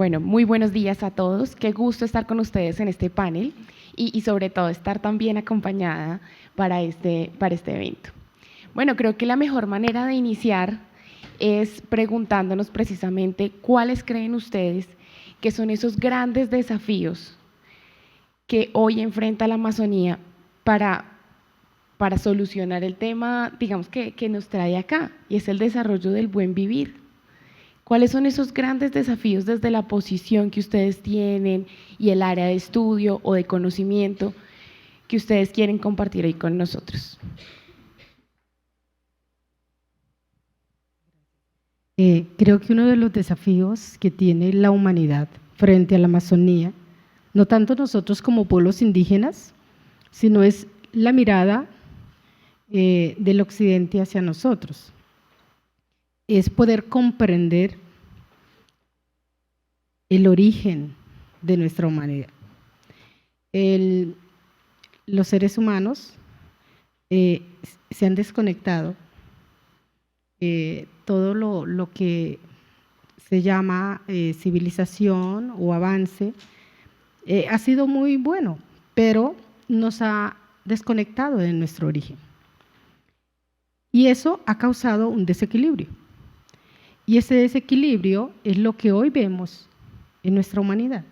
Bueno, muy buenos días a todos. Qué gusto estar con ustedes en este panel y sobre todo estar tan bien acompañada para este evento. Bueno, creo que la mejor manera de iniciar es preguntándonos precisamente cuáles creen ustedes que son esos grandes desafíos que hoy enfrenta la Amazonía para solucionar el tema, digamos, que nos trae acá, y es el desarrollo del buen vivir. ¿Cuáles son esos grandes desafíos desde la posición que ustedes tienen y el área de estudio o de conocimiento que ustedes quieren compartir hoy con nosotros? Creo que uno de los desafíos que tiene la humanidad frente a la Amazonía, no tanto nosotros como pueblos indígenas, sino es la mirada del occidente hacia nosotros. Es poder comprender el origen de nuestra humanidad. Los seres humanos se han desconectado. Todo lo que se llama civilización o avance ha sido muy bueno, pero nos ha desconectado de nuestro origen. Y eso ha causado un desequilibrio. Y ese desequilibrio es lo que hoy vemos en nuestra humanidad,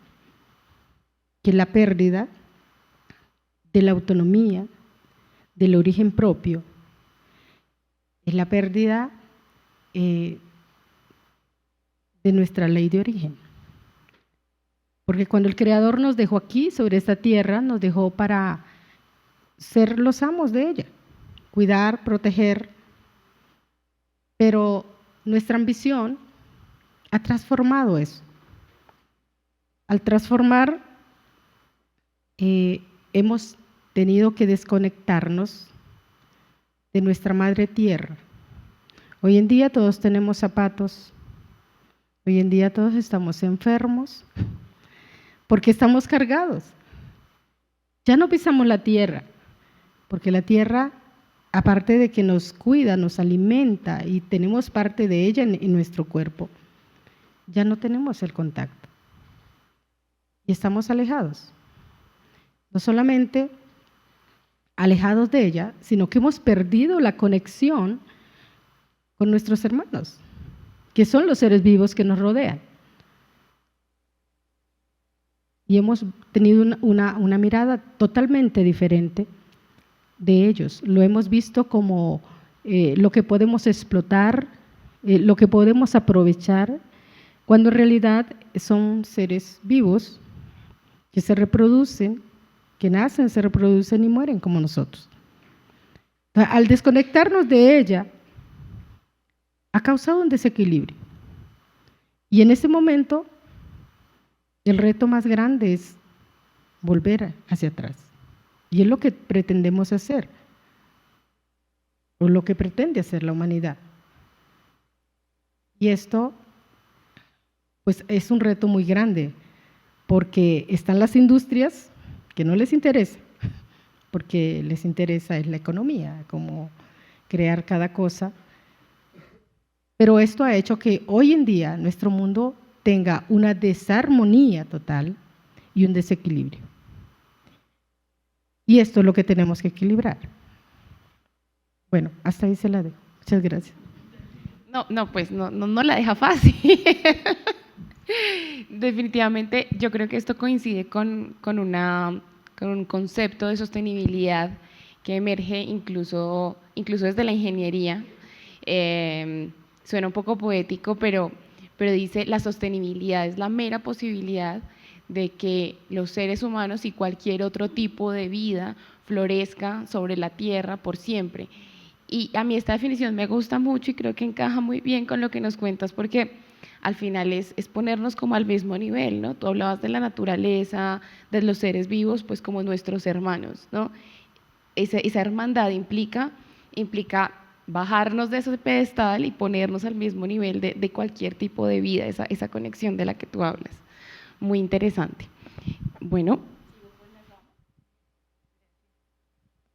que la pérdida de la autonomía, del origen propio, es la pérdida de nuestra ley de origen. Porque cuando el Creador nos dejó aquí, sobre esta tierra, nos dejó para ser los amos de ella, cuidar, proteger, pero nuestra ambición ha transformado eso. Al transformar, hemos tenido que desconectarnos de nuestra madre tierra. Hoy en día todos tenemos zapatos, hoy en día todos estamos enfermos, porque estamos cargados. Ya no pisamos la tierra, porque la tierra, aparte de que nos cuida, nos alimenta y tenemos parte de ella en nuestro cuerpo, ya no tenemos el contacto. Y estamos alejados. No solamente alejados de ella, sino que hemos perdido la conexión con nuestros hermanos, que son los seres vivos que nos rodean. Y hemos tenido una mirada totalmente diferente de ellos. Lo hemos visto como lo que podemos explotar, lo que podemos aprovechar, cuando en realidad son seres vivos que se reproducen, que nacen, se reproducen y mueren como nosotros. Al desconectarnos de ella, ha causado un desequilibrio. Y en ese momento, el reto más grande es volver hacia atrás. Y es lo que pretendemos hacer, o lo que pretende hacer la humanidad. Y esto, pues, es un reto muy grande, porque están las industrias que no les interesa, porque les interesa es la economía, cómo crear cada cosa. Pero esto ha hecho que hoy en día nuestro mundo tenga una desarmonía total y un desequilibrio. Y esto es lo que tenemos que equilibrar. Bueno, hasta ahí se la dejo. Muchas gracias. Pues no la deja fácil. Definitivamente, yo creo que esto coincide con un concepto de sostenibilidad que emerge incluso desde la ingeniería. Suena un poco poético, pero dice: la sostenibilidad es la mera posibilidad de que los seres humanos y cualquier otro tipo de vida florezca sobre la tierra por siempre. Y a mí esta definición me gusta mucho y creo que encaja muy bien con lo que nos cuentas, porque al final es ponernos como al mismo nivel, ¿no? Tú hablabas de la naturaleza, de los seres vivos, pues como nuestros hermanos, ¿no? Esa hermandad implica bajarnos de ese pedestal y ponernos al mismo nivel de cualquier tipo de vida, esa conexión de la que tú hablas. Muy interesante. Bueno.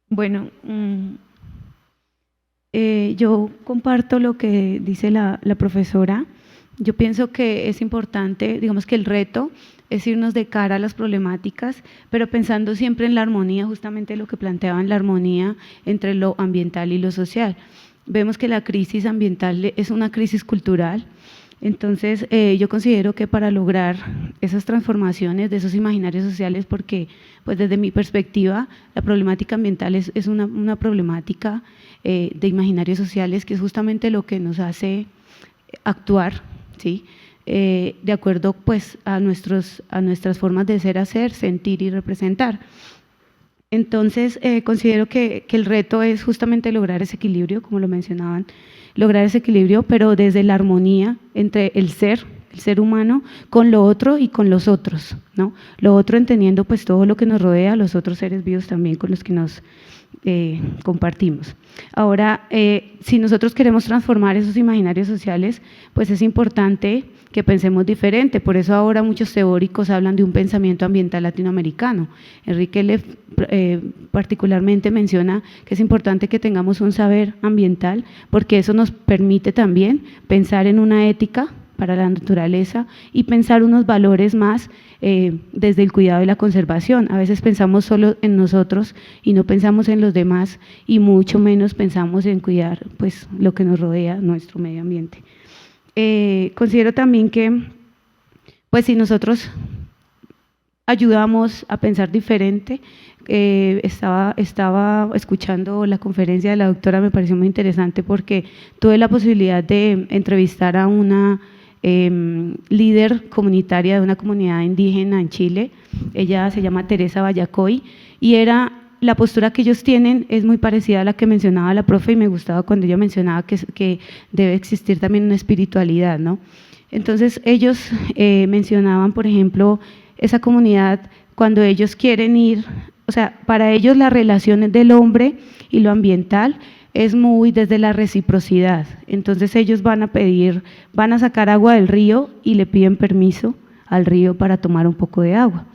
Bueno, yo comparto lo que dice la profesora. yo pienso que es importante, digamos que el reto es irnos de cara a las problemáticas, pero pensando siempre en la armonía, justamente lo que planteaban, la armonía entre lo ambiental y lo social. Vemos que la crisis ambiental es una crisis cultural. Entonces, yo considero que para lograr esas transformaciones de esos imaginarios sociales, porque pues desde mi perspectiva, la problemática ambiental es una problemática de imaginarios sociales, que es justamente lo que nos hace actuar, ¿sí? De acuerdo pues a nuestras formas de ser, hacer, sentir y representar. Entonces, considero que el reto es justamente lograr ese equilibrio, como lo mencionaban, lograr ese equilibrio, pero desde la armonía entre el ser humano, con lo otro y con los otros, ¿no? Lo otro entendiendo pues todo lo que nos rodea, los otros seres vivos también con los que nos compartimos. Ahora, si nosotros queremos transformar esos imaginarios sociales, pues es importante que pensemos diferente. Por eso ahora muchos teóricos hablan de un pensamiento ambiental latinoamericano. Enrique Leff particularmente menciona que es importante que tengamos un saber ambiental, porque eso nos permite también pensar en una ética para la naturaleza y pensar unos valores más desde el cuidado y la conservación. A veces pensamos solo en nosotros y no pensamos en los demás, y mucho menos pensamos en cuidar pues lo que nos rodea, nuestro medio ambiente. Considero también que pues si nosotros ayudamos a pensar diferente, estaba escuchando la conferencia de la doctora, me pareció muy interesante porque tuve la posibilidad de entrevistar a una líder comunitaria de una comunidad indígena en Chile. Ella se llama Teresa Vallacoy, y la postura que ellos tienen es muy parecida a la que mencionaba la profe, y me gustaba cuando ella mencionaba que debe existir también una espiritualidad, ¿no? Entonces ellos mencionaban, por ejemplo, esa comunidad, cuando ellos quieren ir, o sea, para ellos la relación del hombre y lo ambiental es muy desde la reciprocidad. Entonces ellos van a sacar agua del río y le piden permiso al río para tomar un poco de agua.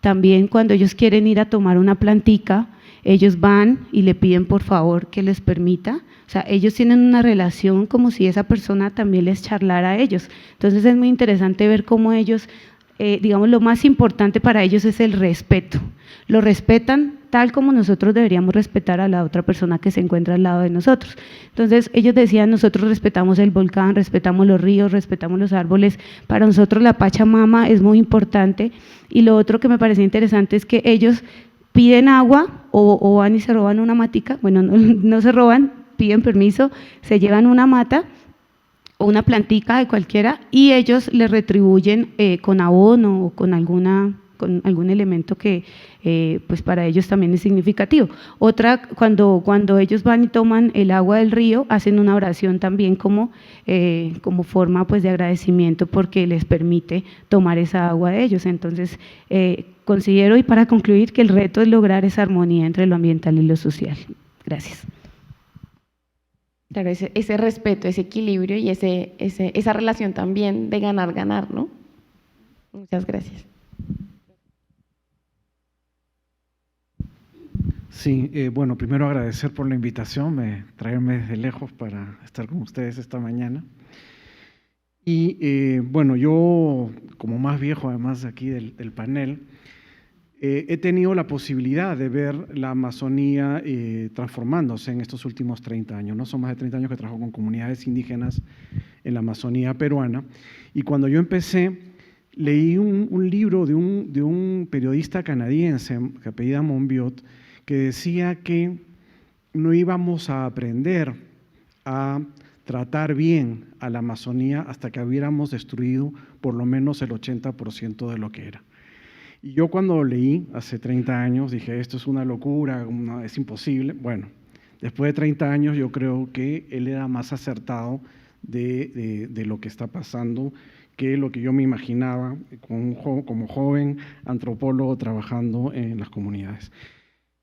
También cuando ellos quieren ir a tomar una plantica, ellos van y le piden por favor que les permita. O sea, ellos tienen una relación como si esa persona también les charlara a ellos. Entonces es muy interesante ver cómo ellos, digamos, lo más importante para ellos es el respeto. Lo respetan tal como nosotros deberíamos respetar a la otra persona que se encuentra al lado de nosotros. Entonces ellos decían, nosotros respetamos el volcán, respetamos los ríos, respetamos los árboles. Para nosotros la Pachamama es muy importante. Y lo otro que me parecía interesante es que ellos piden agua o van y se roban una matica. Bueno, no se roban, piden permiso, se llevan una mata o una plantica de cualquiera, y ellos le retribuyen con abono o con algún elemento que pues para ellos también es significativo. Otra, cuando ellos van y toman el agua del río, hacen una oración también como forma pues de agradecimiento porque les permite tomar esa agua de ellos. Entonces, considero, y para concluir, que el reto es lograr esa armonía entre lo ambiental y lo social. Gracias. Claro, ese respeto, ese equilibrio y esa relación también de ganar-ganar, ¿no? Muchas gracias. Sí, bueno, primero agradecer por la invitación, traerme desde lejos para estar con ustedes esta mañana. Y bueno, yo como más viejo además aquí del panel, he tenido la posibilidad de ver la Amazonía transformándose en estos últimos 30 años, ¿no? Son más de 30 años que trabajo con comunidades indígenas en la Amazonía peruana, y cuando yo empecé, leí un libro de un periodista canadiense que apellida Monbiot, que decía que no íbamos a aprender a tratar bien a la Amazonía hasta que hubiéramos destruido por lo menos el 80% de lo que era. Y yo cuando lo leí hace 30 años dije, esto es una locura, es imposible. Bueno, después de 30 años yo creo que él era más acertado de lo que está pasando que lo que yo me imaginaba como joven antropólogo trabajando en las comunidades.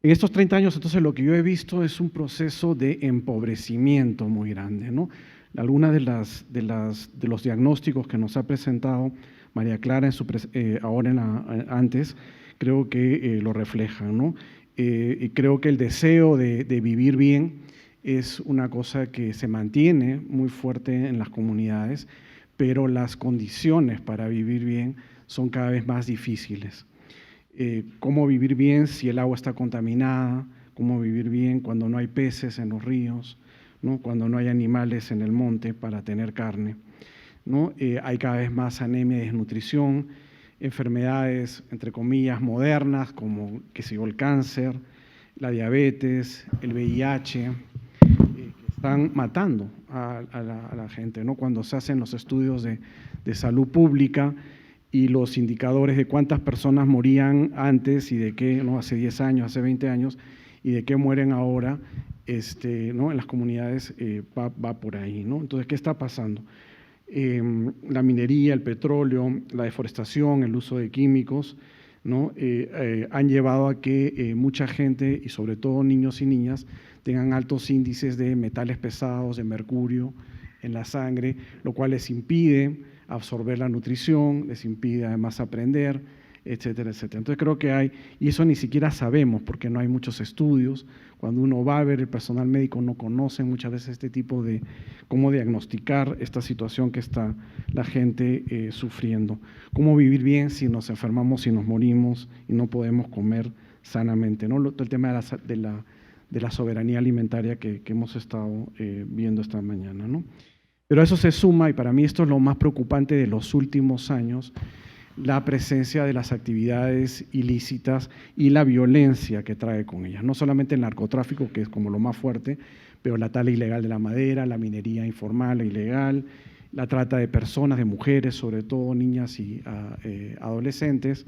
En estos 30 años, entonces, lo que yo he visto es un proceso de empobrecimiento muy grande, ¿no? Algunas de los diagnósticos que nos ha presentado María Clara antes, creo que lo reflejan, ¿no? Y creo que el deseo de vivir bien es una cosa que se mantiene muy fuerte en las comunidades, pero las condiciones para vivir bien son cada vez más difíciles. ¿Cómo vivir bien si el agua está contaminada? ¿Cómo vivir bien cuando no hay peces en los ríos? ¿No? Cuando no hay animales en el monte para tener carne, ¿no? Hay cada vez más anemia y desnutrición, enfermedades, entre comillas, modernas, como el cáncer, la diabetes, el VIH, que están matando a la gente, ¿no? Cuando se hacen los estudios de salud pública y los indicadores de cuántas personas morían antes y de qué, ¿no? Hace 10 años, hace 20 años, y de qué mueren ahora, ¿no? En las comunidades va por ahí, ¿no? Entonces, ¿qué está pasando? La minería, el petróleo, la deforestación, el uso de químicos, ¿no? Han llevado a que mucha gente, y sobre todo niños y niñas, tengan altos índices de metales pesados, de mercurio en la sangre, lo cual les impide absorber la nutrición, les impide además aprender, etcétera, etcétera. Entonces creo que hay, y eso ni siquiera sabemos porque no hay muchos estudios. Cuando uno va a ver, el personal médico no conoce muchas veces este tipo de cómo diagnosticar esta situación que está la gente sufriendo. Cómo vivir bien si nos enfermamos, si nos morimos y no podemos comer sanamente, ¿no? Todo el tema de la soberanía alimentaria que hemos estado viendo esta mañana, ¿no? Pero a eso se suma, y para mí esto es lo más preocupante de los últimos años, la presencia de las actividades ilícitas y la violencia que trae con ellas. No solamente el narcotráfico, que es como lo más fuerte, pero la tala ilegal de la madera, la minería informal e ilegal, la trata de personas, de mujeres, sobre todo niñas y adolescentes.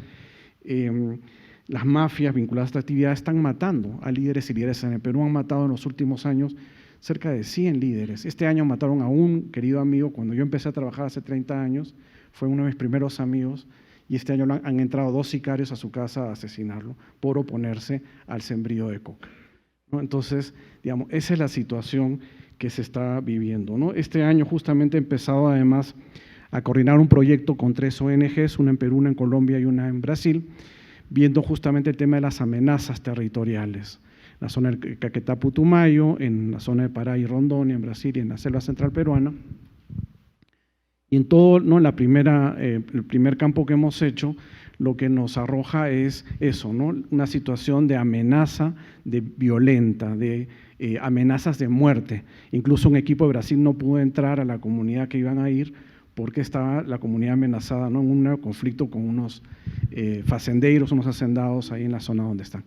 Las mafias vinculadas a esta actividad están matando a líderes y líderes. En el Perú han matado en los últimos años cerca de 100 líderes. Este año mataron a un querido amigo. Cuando yo empecé a trabajar hace 30 años, fue uno de mis primeros amigos, y este año han entrado 2 sicarios a su casa a asesinarlo por oponerse al sembrío de coca, ¿no? Entonces, digamos, esa es la situación que se está viviendo, ¿no? Este año justamente he empezado además a coordinar un proyecto con 3 ONGs, una en Perú, una en Colombia y una en Brasil, viendo justamente el tema de las amenazas territoriales. En la zona del Caquetá, Putumayo, en la zona de Pará y Rondônia, en Brasil, y en la selva central peruana. Y en todo, ¿no? El primer campo que hemos hecho, lo que nos arroja es eso, ¿no? Una situación de amenaza violenta, de amenazas de muerte. Incluso un equipo de Brasil no pudo entrar a la comunidad que iban a ir porque estaba la comunidad amenazada, ¿no? En un conflicto con unos fazendeiros, unos hacendados ahí en la zona donde están,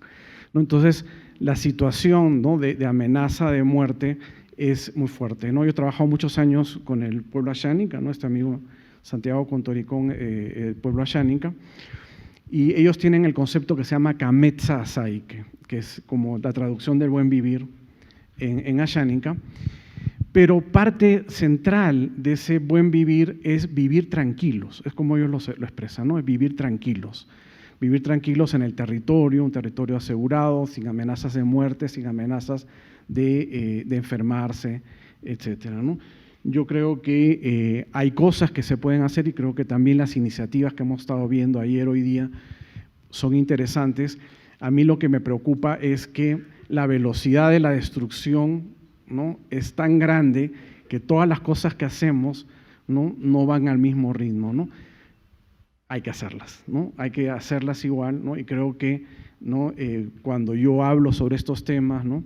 ¿no? Entonces, la situación, ¿no? de amenaza de muerte es muy fuerte, ¿no? Yo he trabajado muchos años con el pueblo Asháninka, ¿no? Este amigo Santiago Contoricón, el pueblo Asháninka, y ellos tienen el concepto que se llama Kametza Asaike, que es como la traducción del buen vivir en Asháninka, pero parte central de ese buen vivir es vivir tranquilos, es como ellos lo expresan, ¿no? Es vivir tranquilos en el territorio, un territorio asegurado, sin amenazas de muerte, sin amenazas de enfermarse, etcétera, ¿no? Yo creo que hay cosas que se pueden hacer, y creo que también las iniciativas que hemos estado viendo ayer, hoy día, son interesantes. A mí lo que me preocupa es que la velocidad de la destrucción, ¿no? Es tan grande que todas las cosas que hacemos no van al mismo ritmo, ¿no? Hay que hacerlas, ¿no? Hay que hacerlas igual, ¿no? Y creo que, ¿no? Cuando yo hablo sobre estos temas, ¿no?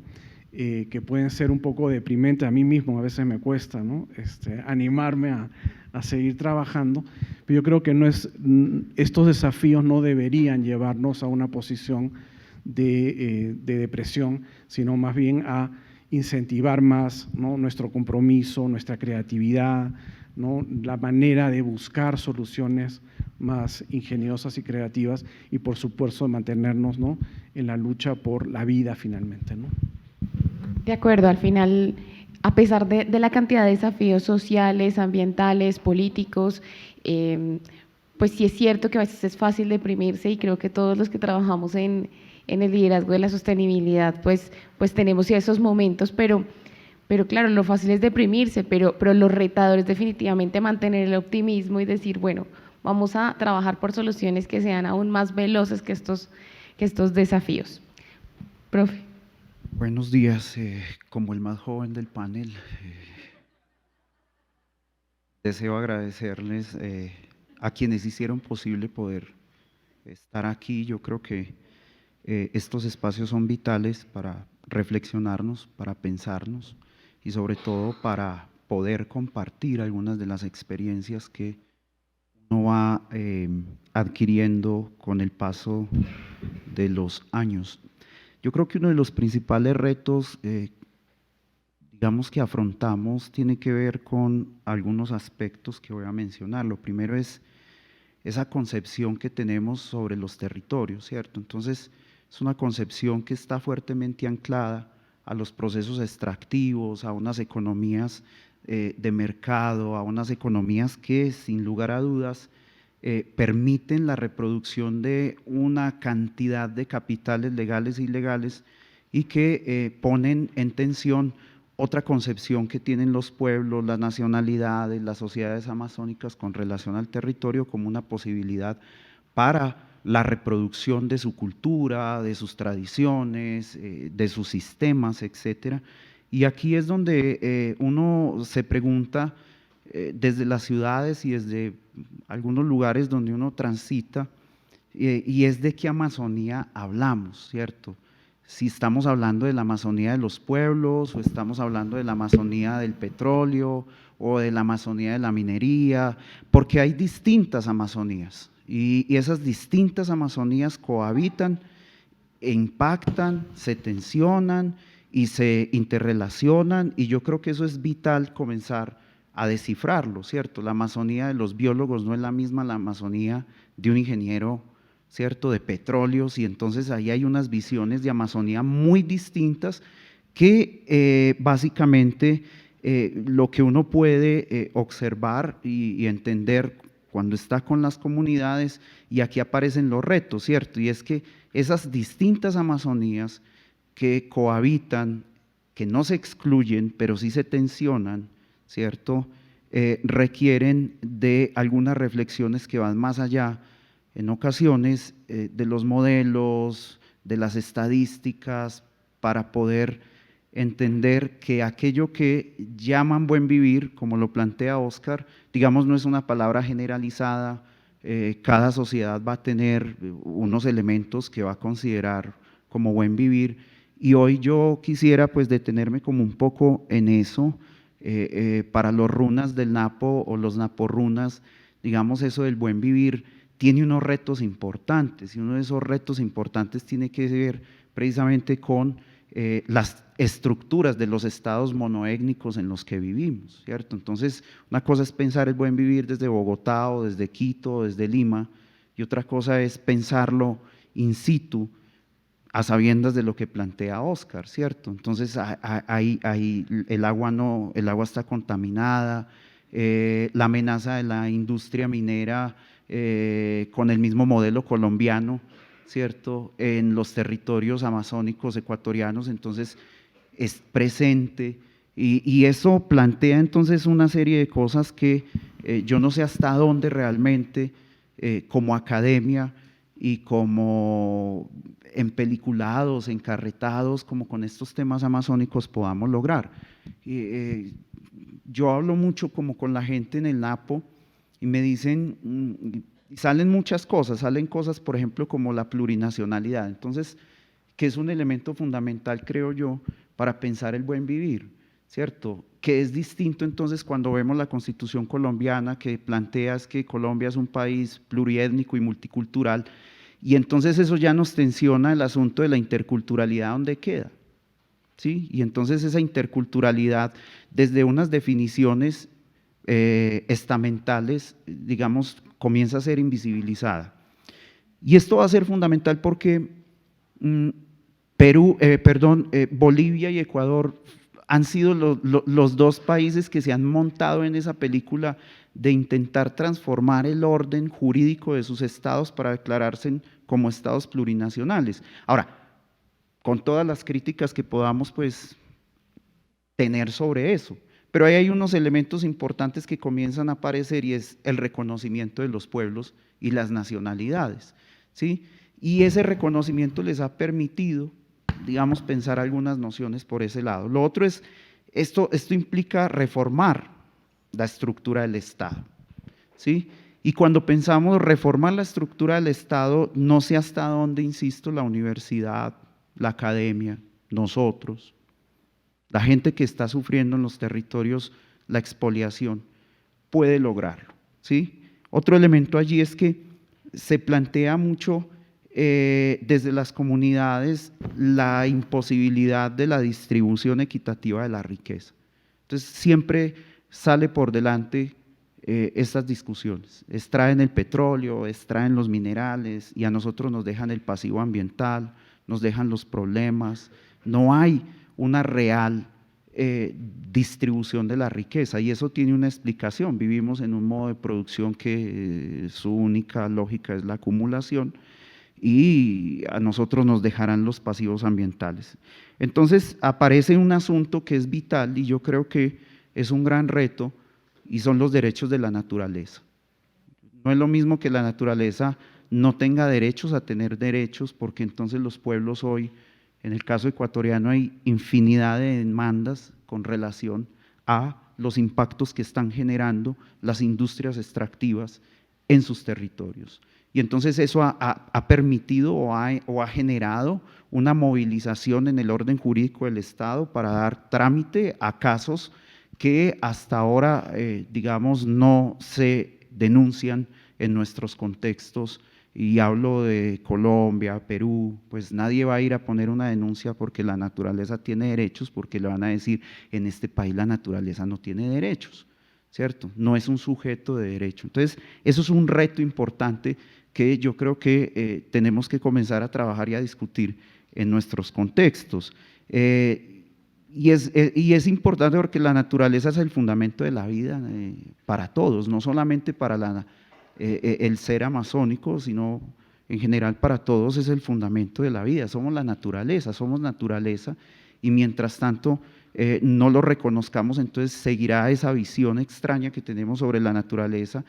Que pueden ser un poco deprimentes, a mí mismo a veces me cuesta, ¿no? Animarme a seguir trabajando, pero yo creo que estos desafíos no deberían llevarnos a una posición de depresión, sino más bien a incentivar más, ¿no? Nuestro compromiso, nuestra creatividad, ¿no? La manera de buscar soluciones más ingeniosas y creativas, y por supuesto mantenernos, ¿no? En la lucha por la vida finalmente, ¿no? De acuerdo, al final, a pesar de la cantidad de desafíos sociales, ambientales, políticos, pues sí es cierto que a veces es fácil deprimirse, y creo que todos los que trabajamos en el liderazgo de la sostenibilidad, pues tenemos esos momentos, pero claro, lo fácil es deprimirse, pero lo retador es definitivamente mantener el optimismo y decir, bueno, vamos a trabajar por soluciones que sean aún más veloces que estos desafíos. Profe. Buenos días, como el más joven del panel, deseo agradecerles a quienes hicieron posible poder estar aquí. Yo creo que estos espacios son vitales para reflexionarnos, para pensarnos y sobre todo para poder compartir algunas de las experiencias que uno va adquiriendo con el paso de los años. Yo creo que uno de los principales retos digamos que afrontamos tiene que ver con algunos aspectos que voy a mencionar. Lo primero es esa concepción que tenemos sobre los territorios, ¿cierto? Entonces, es una concepción que está fuertemente anclada a los procesos extractivos, a unas economías de mercado, a unas economías que, sin lugar a dudas, permiten la reproducción de una cantidad de capitales legales e ilegales y que ponen en tensión otra concepción que tienen los pueblos, las nacionalidades, las sociedades amazónicas con relación al territorio como una posibilidad para la reproducción de su cultura, de sus tradiciones, de sus sistemas, etcétera. Y aquí es donde uno se pregunta desde las ciudades y desde algunos lugares donde uno transita, y es de qué Amazonía hablamos, ¿cierto? Si estamos hablando de la Amazonía de los pueblos, o estamos hablando de la Amazonía del petróleo, o de la Amazonía de la minería, porque hay distintas Amazonías, y esas distintas Amazonías cohabitan, impactan, se tensionan y se interrelacionan, y yo creo que eso es vital comenzar a descifrarlo, ¿cierto? La Amazonía de los biólogos no es la misma la Amazonía de un ingeniero, ¿cierto?, de petróleos, y entonces ahí hay unas visiones de Amazonía muy distintas que básicamente lo que uno puede observar y entender cuando está con las comunidades, y aquí aparecen los retos, ¿cierto? Y es que esas distintas Amazonías que cohabitan, que no se excluyen, pero sí se tensionan, ¿cierto?, requieren de algunas reflexiones que van más allá en ocasiones de los modelos, de las estadísticas, para poder entender que aquello que llaman buen vivir, como lo plantea Óscar, digamos, no es una palabra generalizada, cada sociedad va a tener unos elementos que va a considerar como buen vivir, y hoy yo quisiera pues detenerme como un poco en eso. Para los runas del Napo o los naporrunas, digamos, eso del buen vivir tiene unos retos importantes, y uno de esos retos importantes tiene que ver precisamente con las estructuras de los estados monoétnicos en los que vivimos, ¿cierto? Entonces, una cosa es pensar el buen vivir desde Bogotá o desde Quito o desde Lima, y otra cosa es pensarlo in situ, a sabiendas de lo que plantea Óscar, ¿cierto? Entonces, ahí el agua está contaminada, la amenaza de la industria minera con el mismo modelo colombiano, ¿cierto?, en los territorios amazónicos ecuatorianos, entonces es presente, y eso plantea entonces una serie de cosas que yo no sé hasta dónde realmente como academia y como empeliculados, encarretados, como con estos temas amazónicos podamos lograr. Yo hablo mucho como con la gente en el Napo y me dicen, salen muchas cosas, salen cosas por ejemplo como la plurinacionalidad, entonces, que es un elemento fundamental, creo yo, para pensar el buen vivir, ¿cierto? Que es distinto entonces cuando vemos la Constitución colombiana, que plantea que Colombia es un país pluriétnico y multicultural, y entonces eso ya nos tensiona el asunto de la interculturalidad, ¿dónde queda? ¿Sí? Y entonces esa interculturalidad, desde unas definiciones estamentales, digamos, comienza a ser invisibilizada. Y esto va a ser fundamental porque Bolivia y Ecuador han sido los dos países que se han montado en esa película de intentar transformar el orden jurídico de sus estados para declararse como estados plurinacionales. Ahora, con todas las críticas que podamos pues tener sobre eso, pero ahí hay unos elementos importantes que comienzan a aparecer, y es el reconocimiento de los pueblos y las nacionalidades, ¿sí? Y ese reconocimiento les ha permitido, digamos, pensar algunas nociones por ese lado. Lo otro es, esto implica reformar la estructura del Estado, ¿sí? Y cuando pensamos reformar la estructura del Estado, no sé hasta dónde, insisto, la universidad, la academia, nosotros, la gente que está sufriendo en los territorios la expoliación, puede lograrlo, ¿sí? Otro elemento allí es que se plantea mucho desde las comunidades la imposibilidad de la distribución equitativa de la riqueza. Entonces siempre sale por delante estas discusiones, extraen el petróleo, extraen los minerales y a nosotros nos dejan el pasivo ambiental, nos dejan los problemas, no hay una real distribución de la riqueza y eso tiene una explicación, vivimos en un modo de producción que su única lógica es la acumulación y a nosotros nos dejarán los pasivos ambientales. Entonces aparece un asunto que es vital y yo creo que es un gran reto y son los derechos de la naturaleza. No es lo mismo que la naturaleza no tenga derechos a tener derechos, porque entonces los pueblos hoy, en el caso ecuatoriano, hay infinidad de demandas con relación a los impactos que están generando las industrias extractivas en sus territorios. Y entonces eso ha permitido o ha generado una movilización en el orden jurídico del Estado para dar trámite a casos que hasta ahora, digamos, no se denuncian en nuestros contextos, y hablo de Colombia, Perú, pues nadie va a ir a poner una denuncia porque la naturaleza tiene derechos, porque le van a decir, en este país la naturaleza no tiene derechos, ¿cierto? No es un sujeto de derecho. Entonces, eso es un reto importante que yo creo que tenemos que comenzar a trabajar y a discutir en nuestros contextos. Y es importante porque la naturaleza es el fundamento de la vida para todos, no solamente para el ser amazónico, sino en general para todos es el fundamento de la vida. Somos la naturaleza, somos naturaleza y mientras tanto no lo reconozcamos, entonces seguirá esa visión extraña que tenemos sobre la naturaleza,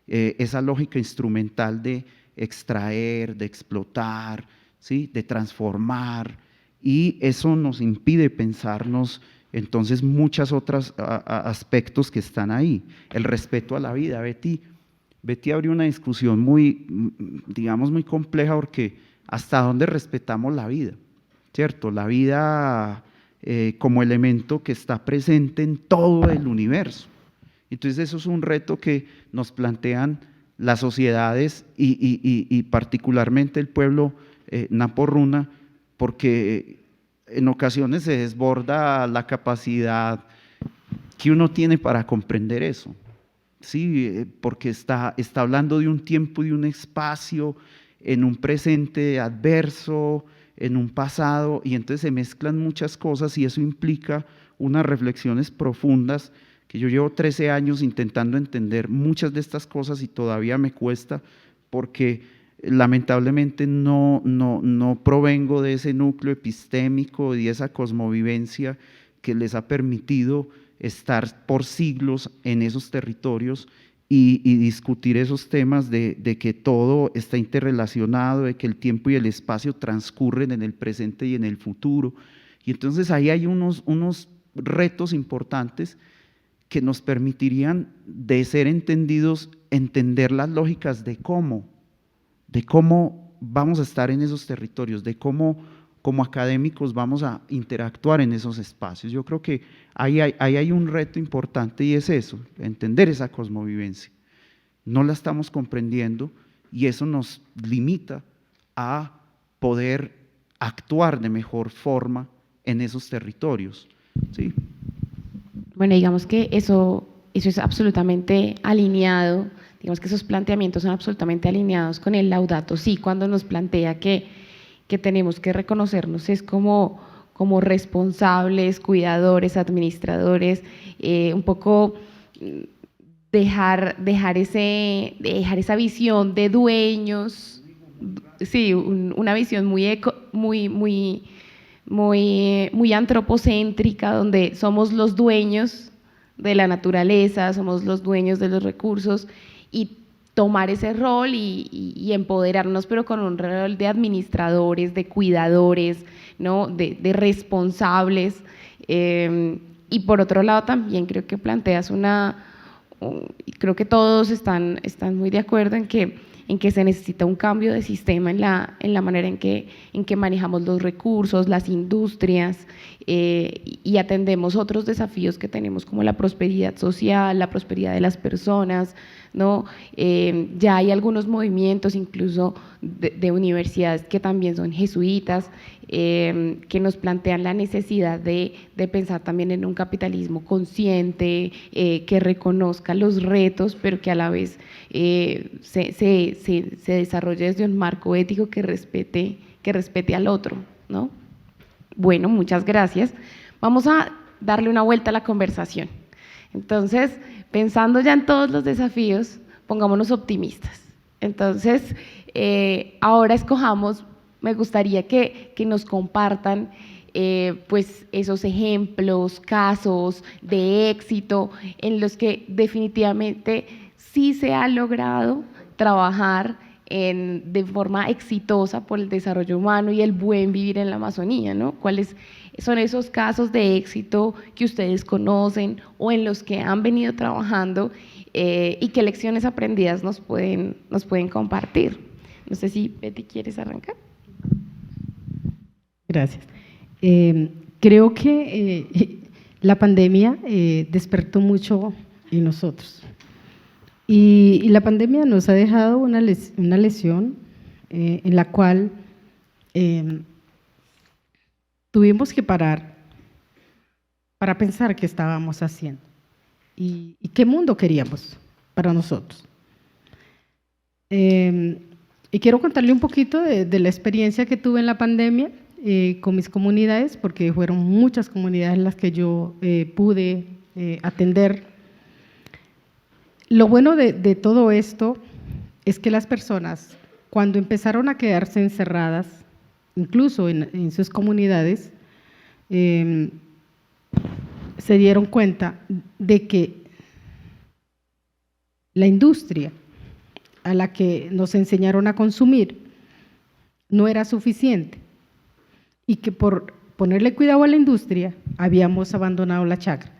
esa lógica instrumental de extraer, de explotar, ¿sí? De transformar, y eso nos impide pensarnos entonces muchos otros aspectos que están ahí. El respeto a la vida. Betty abrió una discusión muy, digamos, muy compleja, porque hasta dónde respetamos la vida, ¿cierto? La vida como elemento que está presente en todo el universo. Entonces eso es un reto que nos plantean las sociedades y particularmente el pueblo Napo-Runa, porque en ocasiones se desborda la capacidad que uno tiene para comprender eso, ¿sí? Porque está hablando de un tiempo y un espacio, en un presente adverso, en un pasado, y entonces se mezclan muchas cosas y eso implica unas reflexiones profundas que yo llevo 13 años intentando entender muchas de estas cosas y todavía me cuesta, porque lamentablemente no provengo de ese núcleo epistémico y de esa cosmovivencia que les ha permitido estar por siglos en esos territorios y discutir esos temas de que todo está interrelacionado, de que el tiempo y el espacio transcurren en el presente y en el futuro. Y entonces ahí hay unos retos importantes que nos permitirían, de ser entendidos, entender las lógicas de cómo vamos a estar en esos territorios, de cómo como académicos vamos a interactuar en esos espacios. Yo creo que ahí hay un reto importante y es eso, entender esa cosmovivencia. No la estamos comprendiendo y eso nos limita a poder actuar de mejor forma en esos territorios, ¿sí? Bueno, digamos que eso es absolutamente alineado, digamos que esos planteamientos son absolutamente alineados con el Laudato Si, cuando nos plantea que tenemos que reconocernos es como responsables, cuidadores, administradores, un poco dejar esa visión de dueños, sí, una visión muy antropocéntrica, donde somos los dueños de la naturaleza, somos los dueños de los recursos, y tomar ese rol y empoderarnos, pero con un rol de administradores, de cuidadores, ¿no? de responsables. Y por otro lado también creo que planteas una y creo que todos están muy de acuerdo en que se necesita un cambio de sistema en la manera en que manejamos los recursos, las industrias, y atendemos otros desafíos que tenemos como la prosperidad social, la prosperidad de las personas, ¿no? Ya hay algunos movimientos incluso de universidades que también son jesuitas, que nos plantean la necesidad de pensar también en un capitalismo consciente, que reconozca los retos, pero que a la vez se desarrolle desde un marco ético que respete al otro, ¿no? Bueno, muchas gracias. Vamos a darle una vuelta a la conversación. Entonces, pensando ya en todos los desafíos, pongámonos optimistas. Entonces, ahora escojamos, me gustaría que nos compartan pues esos ejemplos, casos de éxito en los que definitivamente sí se ha logrado trabajar de forma exitosa por el desarrollo humano y el buen vivir en la Amazonía, ¿no? ¿Cuáles son esos casos de éxito que ustedes conocen o en los que han venido trabajando y qué lecciones aprendidas nos pueden compartir? No sé si Betty quieres arrancar. Gracias. Creo que la pandemia despertó mucho en nosotros. Y la pandemia nos ha dejado una lección en la cual tuvimos que parar para pensar qué estábamos haciendo y qué mundo queríamos para nosotros. Y quiero contarle un poquito de la experiencia que tuve en la pandemia con mis comunidades, porque fueron muchas comunidades las que yo pude atender. Lo bueno de todo esto es que las personas, cuando empezaron a quedarse encerradas, incluso en sus comunidades, se dieron cuenta de que la industria a la que nos enseñaron a consumir no era suficiente y que por ponerle cuidado a la industria habíamos abandonado la chacra.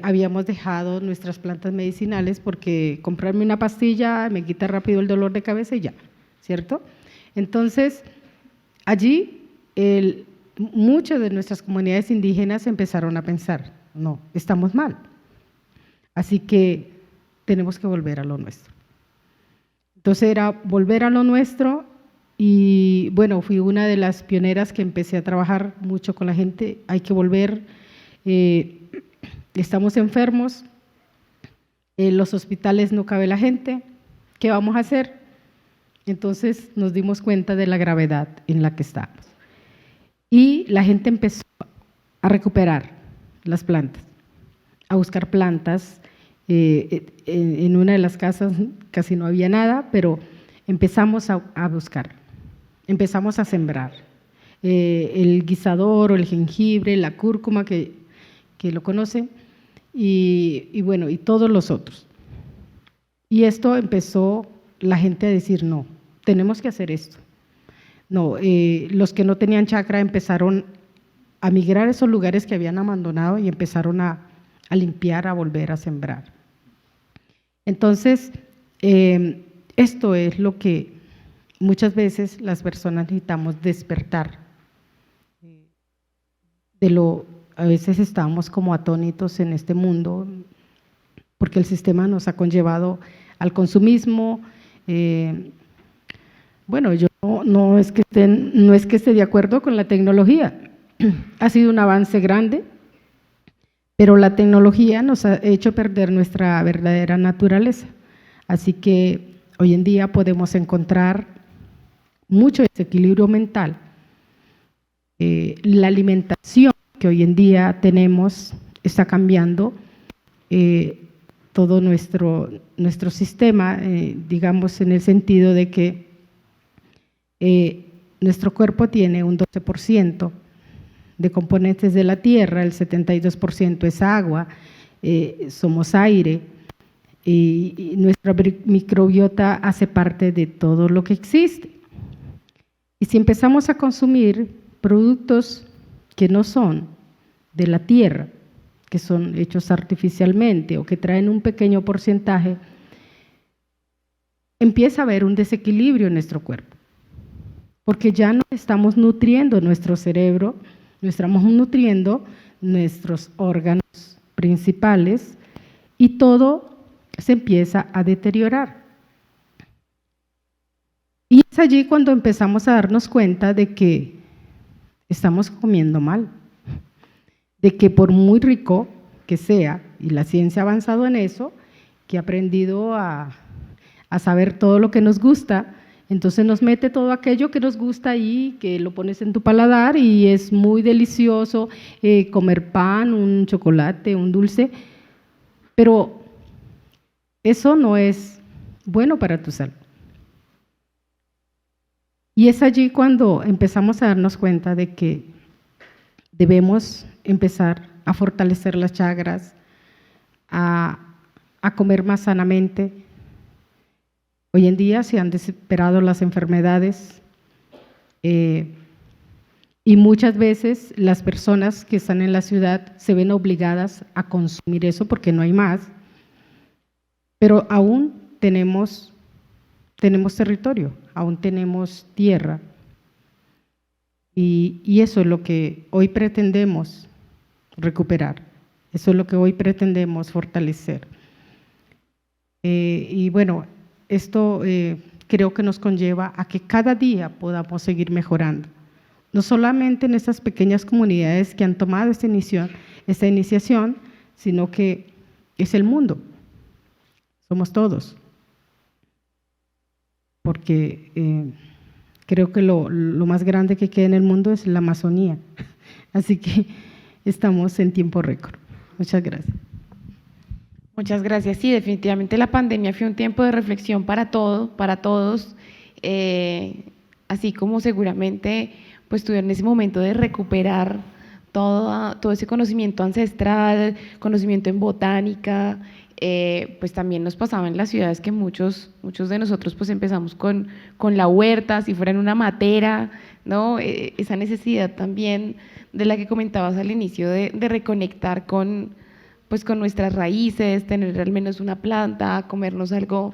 Habíamos dejado nuestras plantas medicinales porque comprarme una pastilla me quita rápido el dolor de cabeza y ya, ¿cierto? Entonces, allí muchas de nuestras comunidades indígenas empezaron a pensar, no, estamos mal, así que tenemos que volver a lo nuestro. Entonces era volver a lo nuestro y bueno, fui una de las pioneras que empecé a trabajar mucho con la gente, hay que volver, estamos enfermos, en los hospitales no cabe la gente, ¿qué vamos a hacer? Entonces nos dimos cuenta de la gravedad en la que estábamos. Y la gente empezó a recuperar las plantas, a buscar plantas. En una de las casas casi no había nada, pero empezamos a buscar, empezamos a sembrar. El guisador o el jengibre, la cúrcuma, que lo conocen, y bueno, y todos los otros. Y esto empezó la gente a decir, no, tenemos que hacer esto. No, los que no tenían chacra empezaron a migrar a esos lugares que habían abandonado y empezaron a limpiar, a volver a sembrar. Entonces, esto es lo que muchas veces las personas necesitamos despertar. A veces estamos como atónitos en este mundo porque el sistema nos ha conllevado al consumismo. Bueno, yo no es que esté de acuerdo con la tecnología, ha sido un avance grande, pero la tecnología nos ha hecho perder nuestra verdadera naturaleza. Así que hoy en día podemos encontrar mucho desequilibrio mental. La alimentación que hoy en día tenemos está cambiando todo nuestro sistema, digamos en el sentido de que nuestro cuerpo tiene un 12% de componentes de la tierra, el 72% es agua, somos aire, y nuestra microbiota hace parte de todo lo que existe. Y si empezamos a consumir productos que no son de la tierra, que que son hechos artificialmente o que traen un pequeño porcentaje, empieza a haber un desequilibrio en nuestro cuerpo, porque ya no estamos nutriendo nuestro cerebro, no estamos nutriendo nuestros órganos principales y todo se empieza a deteriorar. Y es allí cuando empezamos a darnos cuenta de que estamos comiendo mal, de que por muy rico que sea, y la ciencia ha avanzado en eso, que ha aprendido a saber todo lo que nos gusta, entonces nos mete todo aquello que nos gusta ahí, que lo pones en tu paladar y es muy delicioso comer pan, un chocolate, un dulce, pero eso no es bueno para tu salud. Y es allí cuando empezamos a darnos cuenta de que debemos empezar a fortalecer las chakras, a comer más sanamente. Hoy en día se han desesperado las enfermedades y muchas veces las personas que están en la ciudad se ven obligadas a consumir eso porque no hay más, pero aún tenemos territorio, aún tenemos tierra y eso es lo que hoy pretendemos recuperar, eso es lo que hoy pretendemos fortalecer. Y bueno, esto creo que nos conlleva a que cada día podamos seguir mejorando, no solamente en estas pequeñas comunidades que han tomado esta iniciación, sino que es el mundo, somos todos, porque creo que lo más grande que queda en el mundo es la Amazonía, así que estamos en tiempo récord. Muchas gracias. Muchas gracias. Sí, definitivamente la pandemia fue un tiempo de reflexión para todos, así como seguramente pues tuvieron ese momento de recuperar todo ese conocimiento ancestral, conocimiento en botánica, pues también nos pasaba en las ciudades que muchos de nosotros pues empezamos con la huerta, si fuera en una matera, ¿no? Esa necesidad también de la que comentabas al inicio de reconectar con nuestras raíces, tener al menos una planta, comernos algo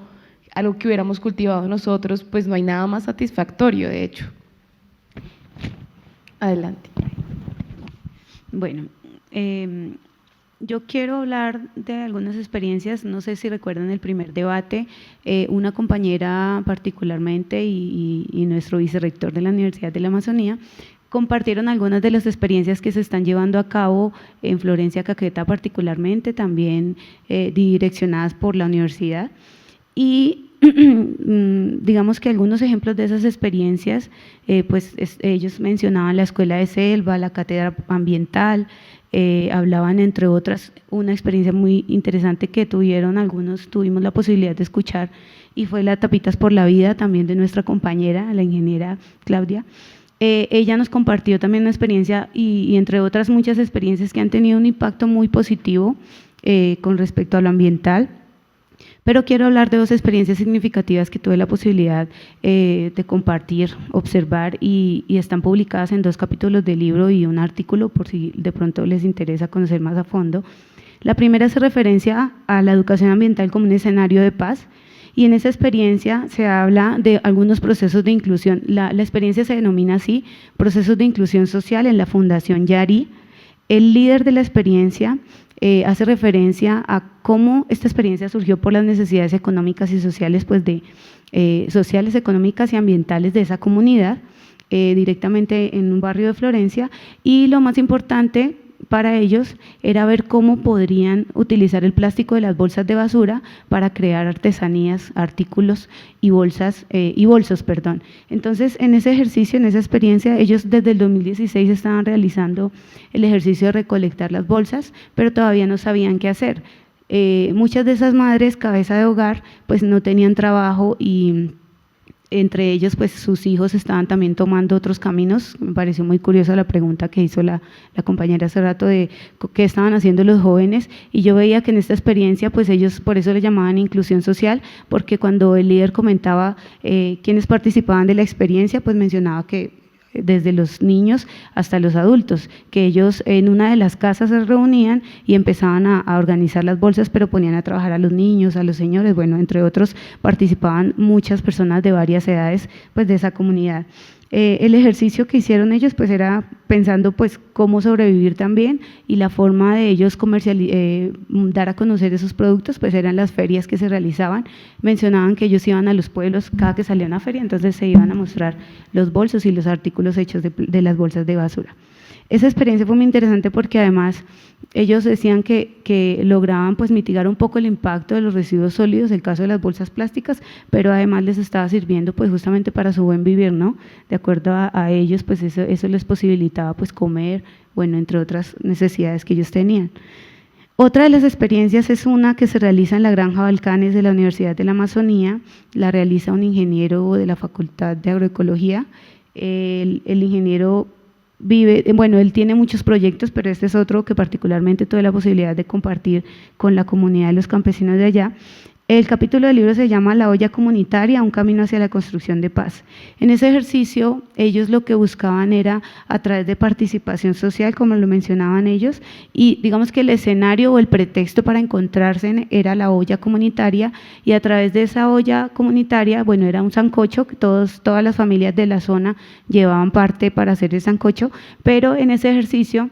que hubiéramos cultivado nosotros, pues no hay nada más satisfactorio, de hecho. Adelante. Bueno, yo quiero hablar de algunas experiencias, no sé si recuerdan el primer debate, una compañera particularmente y nuestro vicerrector de la Universidad de la Amazonía compartieron algunas de las experiencias que se están llevando a cabo en Florencia, Caquetá particularmente, también direccionadas por la universidad. Y digamos que algunos ejemplos de esas experiencias, ellos mencionaban la escuela de selva, la cátedra ambiental, hablaban entre otras una experiencia muy interesante que tuvimos la posibilidad de escuchar y fue la Tapitas por la Vida, también de nuestra compañera, la ingeniera Claudia. Ella nos compartió también una experiencia y entre otras muchas experiencias que han tenido un impacto muy positivo con respecto a lo ambiental, pero quiero hablar de dos experiencias significativas que tuve la posibilidad de compartir, observar y están publicadas en 2 capítulos del libro y un artículo por si de pronto les interesa conocer más a fondo. La primera hace referencia a la educación ambiental como un escenario de paz. Y en esa experiencia se habla de algunos procesos de inclusión. La experiencia se denomina así, procesos de inclusión social en la Fundación Yari. El líder de la experiencia hace referencia a cómo esta experiencia surgió por las necesidades económicas y sociales, sociales, económicas y ambientales de esa comunidad, directamente en un barrio de Florencia. Y lo más importante para ellos era ver cómo podrían utilizar el plástico de las bolsas de basura para crear artesanías, artículos y bolsos. Entonces, en ese ejercicio, en esa experiencia, ellos desde el 2016 estaban realizando el ejercicio de recolectar las bolsas, pero todavía no sabían qué hacer. Muchas de esas madres, cabeza de hogar, pues no tenían trabajo y entre ellos, pues sus hijos estaban también tomando otros caminos. Me pareció muy curiosa la pregunta que hizo la compañera hace rato de qué estaban haciendo los jóvenes, y yo veía que en esta experiencia, pues ellos por eso le llamaban inclusión social, porque cuando el líder comentaba quiénes participaban de la experiencia, pues mencionaba que desde los niños hasta los adultos, que ellos en una de las casas se reunían y empezaban a organizar las bolsas, pero ponían a trabajar a los niños, a los señores, bueno, entre otros participaban muchas personas de varias edades pues de esa comunidad. El ejercicio que hicieron ellos pues era pensando pues cómo sobrevivir también, y la forma de ellos dar a conocer esos productos pues eran las ferias que se realizaban. Mencionaban que ellos iban a los pueblos cada que salía una feria, entonces se iban a mostrar los bolsos y los artículos hechos de las bolsas de basura. Esa experiencia fue muy interesante porque además ellos decían que lograban pues mitigar un poco el impacto de los residuos sólidos, el caso de las bolsas plásticas, pero además les estaba sirviendo pues justamente para su buen vivir, ¿no? De acuerdo a ellos, pues eso les posibilitaba pues comer, bueno, entre otras necesidades que ellos tenían. Otra de las experiencias es una que se realiza en la Granja Balcanes de la Universidad de la Amazonía, la realiza un ingeniero de la Facultad de Agroecología. El ingeniero él tiene muchos proyectos, pero este es otro que particularmente tuve la posibilidad de compartir con la comunidad de los campesinos de allá. El capítulo del libro se llama La olla comunitaria, un camino hacia la construcción de paz. En ese ejercicio, ellos lo que buscaban era a través de participación social, como lo mencionaban ellos, y digamos que el escenario o el pretexto para encontrarse era la olla comunitaria, y a través de esa olla comunitaria, bueno, era un sancocho, que todas las familias de la zona llevaban parte para hacer el sancocho, pero en ese ejercicio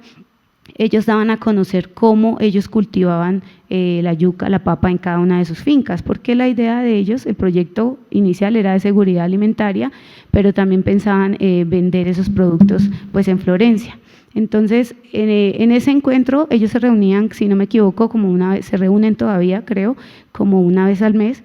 ellos daban a conocer cómo ellos cultivaban la yuca, la papa en cada una de sus fincas, porque la idea de ellos, el proyecto inicial era de seguridad alimentaria, pero también pensaban vender esos productos pues en Florencia. Entonces, en ese encuentro ellos se reunían, si no me equivoco, como una vez, se reúnen todavía, creo, como una vez al mes.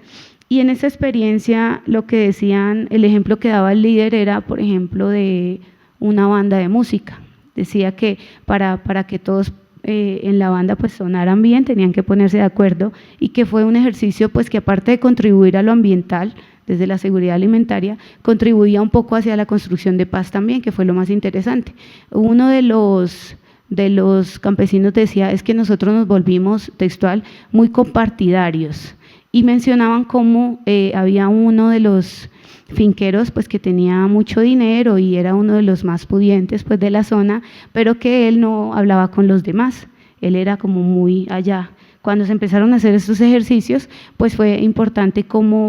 Y en esa experiencia lo que decían, el ejemplo que daba el líder era, por ejemplo, de una banda de música. Decía que para que todos en la banda pues sonaran bien, tenían que ponerse de acuerdo, y que fue un ejercicio pues que aparte de contribuir a lo ambiental, desde la seguridad alimentaria, contribuía un poco hacia la construcción de paz también, que fue lo más interesante. Uno de los campesinos decía, es que nosotros nos volvimos, textual, muy compartidarios, y mencionaban cómo había uno de los finqueros pues que tenía mucho dinero y era uno de los más pudientes pues de la zona, pero que él no hablaba con los demás, él era como muy allá. Cuando se empezaron a hacer estos ejercicios, pues fue importante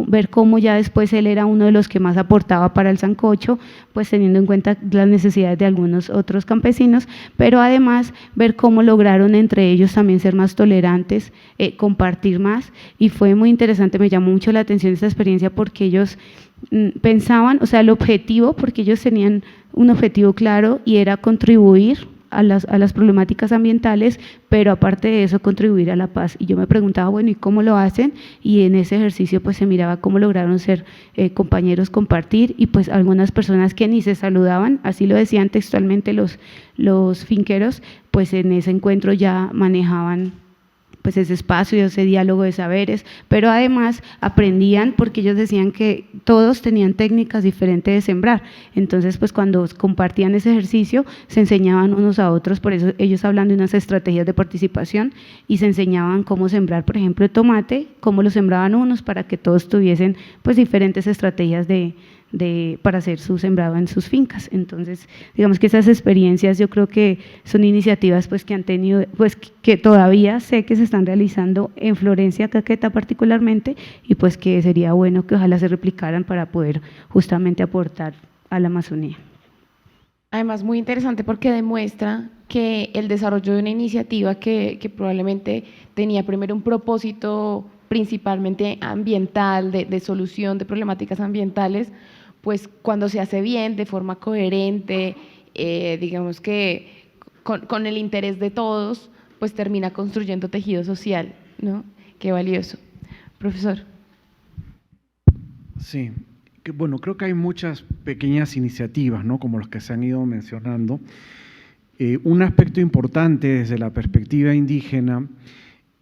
ver cómo ya después él era uno de los que más aportaba para el sancocho, pues teniendo en cuenta las necesidades de algunos otros campesinos, pero además ver cómo lograron entre ellos también ser más tolerantes, compartir más, y fue muy interesante, me llamó mucho la atención esta experiencia porque ellos pensaban, o sea, el objetivo, porque ellos tenían un objetivo claro y era contribuir a las problemáticas ambientales, pero aparte de eso contribuir a la paz. Y yo me preguntaba, bueno, ¿y cómo lo hacen? Y en ese ejercicio pues se miraba cómo lograron ser compañeros, compartir, y pues algunas personas que ni se saludaban, así lo decían textualmente los finqueros, pues en ese encuentro ya manejaban pues ese espacio y ese diálogo de saberes, pero además aprendían porque ellos decían que todos tenían técnicas diferentes de sembrar, entonces pues cuando compartían ese ejercicio se enseñaban unos a otros, por eso ellos hablan de unas estrategias de participación y se enseñaban cómo sembrar, por ejemplo, el tomate, cómo lo sembraban unos para que todos tuviesen pues diferentes estrategias para hacer su sembrado en sus fincas. Entonces, digamos que esas experiencias yo creo que son iniciativas pues que han tenido, pues que todavía sé que se están realizando en Florencia, Caquetá particularmente, y pues que sería bueno que ojalá se replicaran para poder justamente aportar a la Amazonía. Además, muy interesante porque demuestra que el desarrollo de una iniciativa que probablemente tenía primero un propósito principalmente ambiental, de solución de problemáticas ambientales, pues cuando se hace bien, de forma coherente, digamos que con el interés de todos, pues termina construyendo tejido social, ¿no? Qué valioso. Profesor. Sí, bueno, creo que hay muchas pequeñas iniciativas, ¿no? Como las que se han ido mencionando. Un aspecto importante desde la perspectiva indígena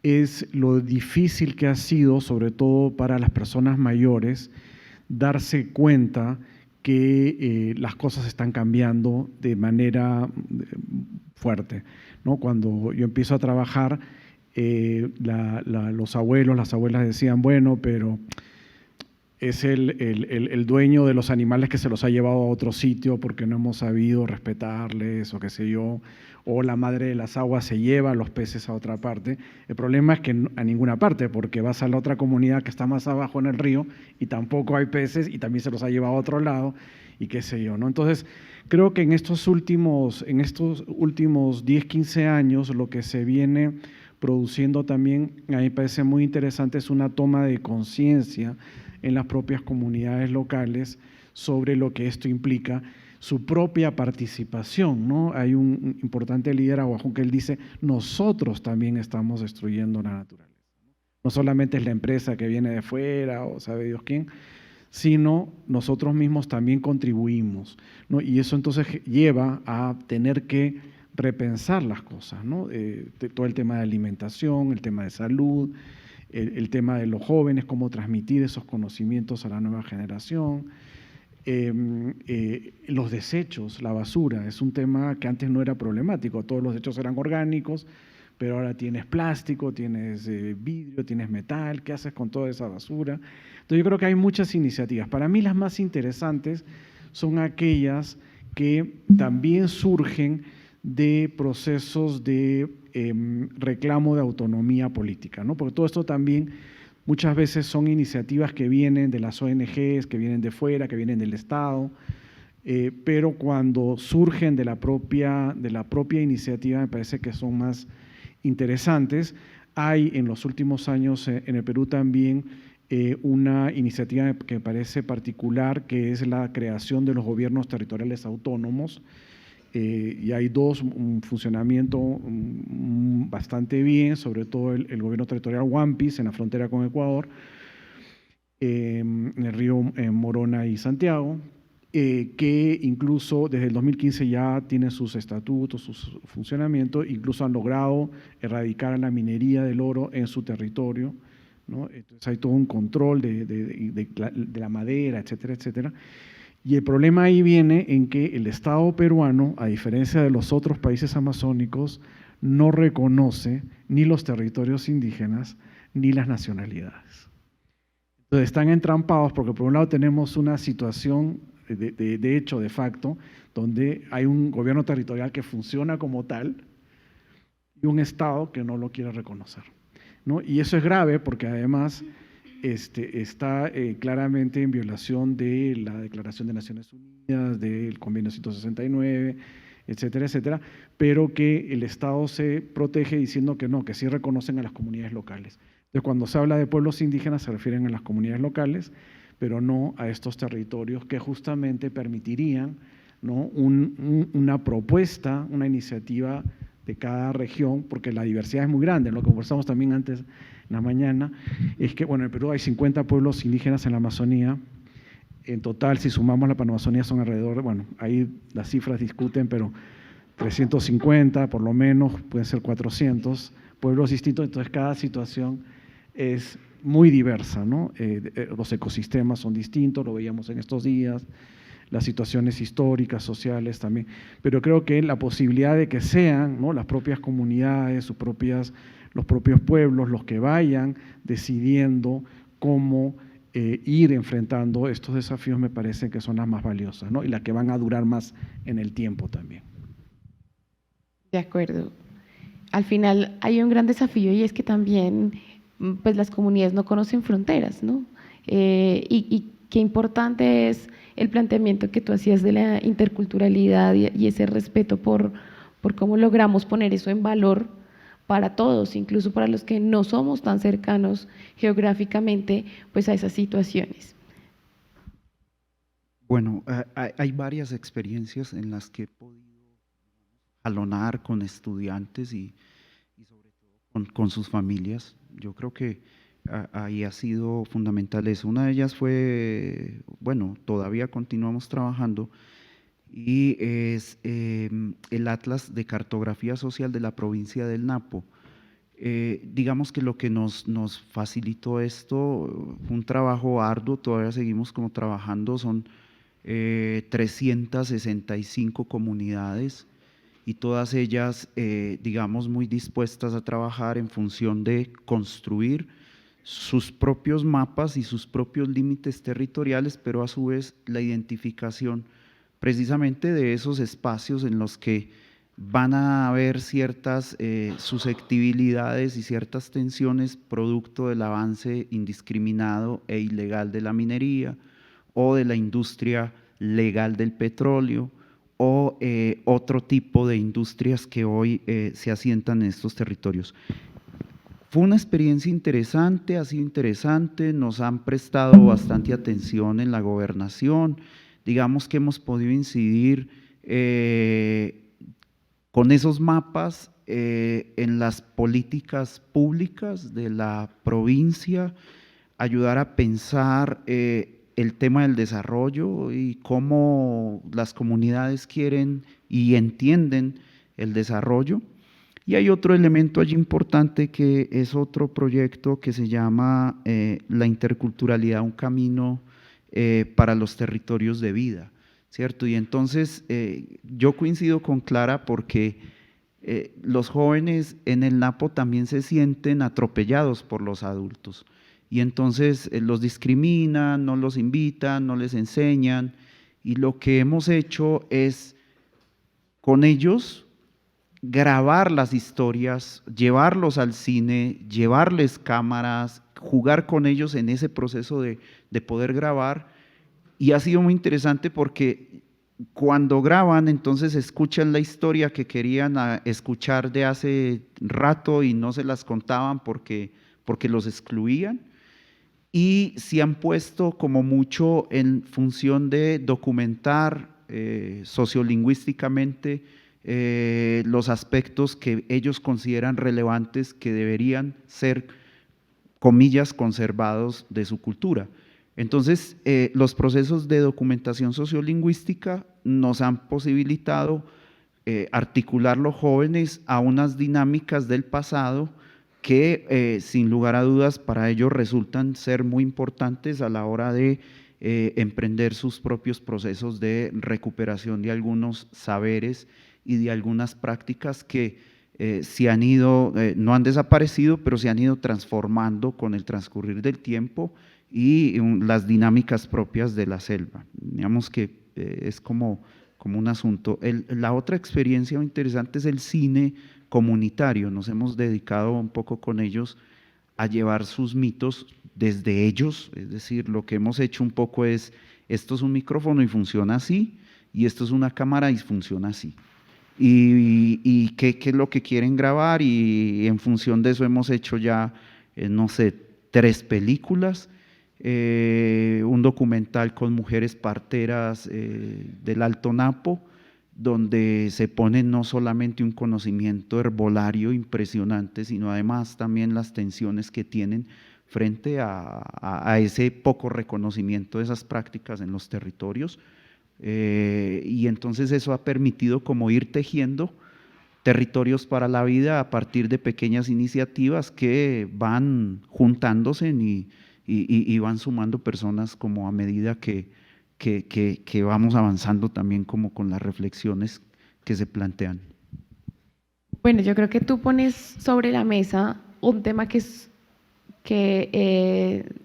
es lo difícil que ha sido, sobre todo para las personas mayores, darse cuenta que las cosas están cambiando de manera fuerte, ¿no? Cuando yo empiezo a trabajar, los abuelos, las abuelas decían, bueno, pero es el dueño de los animales que se los ha llevado a otro sitio porque no hemos sabido respetarles o qué sé yo, o la madre de las aguas se lleva a los peces a otra parte. El problema es que a ninguna parte, porque vas a la otra comunidad que está más abajo en el río y tampoco hay peces y también se los ha llevado a otro lado y qué sé yo, ¿no? Entonces, creo que en estos últimos 10, 15 años lo que se viene produciendo también, a mí me parece muy interesante, es una toma de conciencia en las propias comunidades locales sobre lo que esto implica, su propia participación, ¿no? Hay un importante líder, Aguajón, que él dice, nosotros también estamos destruyendo la naturaleza. No solamente es la empresa que viene de fuera o sabe Dios quién, sino nosotros mismos también contribuimos, ¿no? Y eso entonces lleva a tener que repensar las cosas, ¿no? Todo el tema de alimentación, el tema de salud, el tema de los jóvenes, cómo transmitir esos conocimientos a la nueva generación, los desechos, la basura, es un tema que antes no era problemático, todos los desechos eran orgánicos, pero ahora tienes plástico, tienes vidrio, tienes metal, ¿qué haces con toda esa basura? Entonces yo creo que hay muchas iniciativas. Para mí las más interesantes son aquellas que también surgen de procesos de reclamo de autonomía política, ¿no? Porque todo esto también muchas veces son iniciativas que vienen de las ONGs, que vienen de fuera, que vienen del Estado, pero cuando surgen de la propia iniciativa me parece que son más interesantes. Hay en los últimos años en el Perú también una iniciativa que me parece particular, que es la creación de los gobiernos territoriales autónomos, y hay dos, un funcionamiento bastante bien, sobre todo el gobierno territorial Huampis en la frontera con Ecuador, en el río Morona y Santiago, que incluso desde el 2015 ya tienen sus estatutos, su funcionamiento, incluso han logrado erradicar la minería del oro en su territorio, ¿no? Entonces hay todo un control de la madera, etcétera, etcétera. Y el problema ahí viene en que el Estado peruano, a diferencia de los otros países amazónicos, no reconoce ni los territorios indígenas ni las nacionalidades. Entonces están entrampados porque por un lado tenemos una situación de hecho, de facto, donde hay un gobierno territorial que funciona como tal y un Estado que no lo quiere reconocer, ¿no? Y eso es grave porque además está claramente en violación de la Declaración de Naciones Unidas, del Convenio 169, etcétera, etcétera, pero que el Estado se protege diciendo que no, que sí reconocen a las comunidades locales. Entonces, cuando se habla de pueblos indígenas se refieren a las comunidades locales, pero no a estos territorios que justamente permitirían, ¿no?, una propuesta, una iniciativa de cada región, porque la diversidad es muy grande. Lo que conversamos también antes en la mañana es que, bueno, en Perú hay 50 pueblos indígenas en la Amazonía. En total, si sumamos la Panamazonía, son alrededor, bueno, ahí las cifras discuten, pero 350 por lo menos, pueden ser 400 pueblos distintos. Entonces, cada situación es muy diversa, ¿no? Los ecosistemas son distintos, lo veíamos en estos días, las situaciones históricas, sociales también, pero creo que la posibilidad de que sean, ¿no?, las propias comunidades, los propios pueblos, los que vayan decidiendo cómo ir enfrentando estos desafíos, me parece que son las más valiosas, ¿no?, y las que van a durar más en el tiempo también. De acuerdo. Al final hay un gran desafío y es que también pues las comunidades no conocen fronteras, ¿no? Y qué importante es el planteamiento que tú hacías de la interculturalidad y ese respeto por cómo logramos poner eso en valor para todos, incluso para los que no somos tan cercanos geográficamente pues a esas situaciones. Bueno, hay varias experiencias en las que he podido jalonar con estudiantes y sobre todo con sus familias. Yo creo que ahí ha sido fundamental eso. Una de ellas fue, bueno, todavía continuamos trabajando, y es el Atlas de Cartografía Social de la provincia del Napo. Digamos que lo que nos facilitó esto fue un trabajo arduo, todavía seguimos como trabajando, son 365 comunidades, y todas ellas, digamos, muy dispuestas a trabajar en función de construir sus propios mapas y sus propios límites territoriales, pero a su vez la identificación precisamente de esos espacios en los que van a haber ciertas susceptibilidades y ciertas tensiones producto del avance indiscriminado e ilegal de la minería o de la industria legal del petróleo o otro tipo de industrias que hoy se asientan en estos territorios. Fue una experiencia interesante, ha sido interesante, nos han prestado bastante atención en la gobernación, digamos que hemos podido incidir con esos mapas en las políticas públicas de la provincia, ayudar a pensar el tema del desarrollo y cómo las comunidades quieren y entienden el desarrollo. Y hay otro elemento allí importante que es otro proyecto que se llama la interculturalidad, un camino para los territorios de vida, ¿cierto? Y entonces yo coincido con Clara porque los jóvenes en el Napo también se sienten atropellados por los adultos y entonces los discriminan, no los invitan, no les enseñan y lo que hemos hecho es con ellos grabar las historias, llevarlos al cine, llevarles cámaras, jugar con ellos en ese proceso de poder grabar y ha sido muy interesante porque cuando graban entonces escuchan la historia que querían escuchar de hace rato y no se las contaban porque los excluían y se han puesto como mucho en función de documentar sociolingüísticamente los aspectos que ellos consideran relevantes que deberían ser, comillas, conservados de su cultura. Entonces, los procesos de documentación sociolingüística nos han posibilitado articular los jóvenes a unas dinámicas del pasado que, sin lugar a dudas, para ellos resultan ser muy importantes a la hora de emprender sus propios procesos de recuperación de algunos saberes y de algunas prácticas que se han ido, no han desaparecido, pero se han ido transformando con el transcurrir del tiempo y las dinámicas propias de la selva. Digamos que es como un asunto. La otra experiencia interesante es el cine comunitario. Nos hemos dedicado un poco con ellos a llevar sus mitos desde ellos, es decir, lo que hemos hecho un poco es, esto es un micrófono y funciona así, y esto es una cámara y funciona así. Y qué es lo que quieren grabar y en función de eso hemos hecho ya, no sé, 3 películas, un documental con mujeres parteras del Alto Napo, donde se pone no solamente un conocimiento herbolario impresionante, sino además también las tensiones que tienen frente a ese poco reconocimiento de esas prácticas en los territorios. Y entonces eso ha permitido como ir tejiendo territorios para la vida a partir de pequeñas iniciativas que van juntándose y van sumando personas como a medida que vamos avanzando también como con las reflexiones que se plantean. Bueno, yo creo que tú pones sobre la mesa un tema que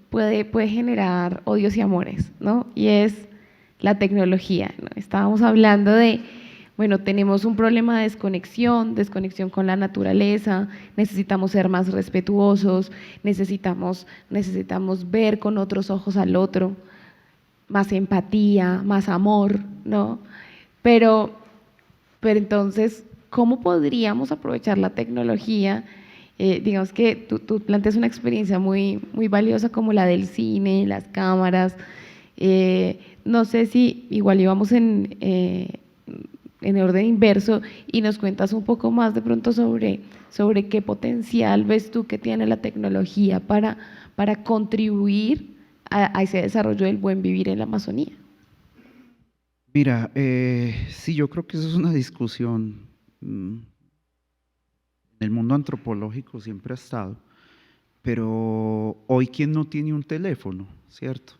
puede generar odios y amores, ¿no? Y es la tecnología, ¿no? Estábamos hablando de, bueno, tenemos un problema de desconexión con la naturaleza, necesitamos ser más respetuosos, necesitamos ver con otros ojos al otro, más empatía, más amor, ¿no? Pero entonces, ¿cómo podríamos aprovechar la tecnología? Digamos que tú planteas una experiencia muy, muy valiosa como la del cine, las cámaras. No sé si igual íbamos en orden inverso y nos cuentas un poco más de pronto sobre qué potencial ves tú que tiene la tecnología para contribuir a ese desarrollo del buen vivir en la Amazonía. Mira, sí, yo creo que eso es una discusión en el mundo antropológico siempre ha estado, pero hoy ¿quién no tiene un teléfono, cierto?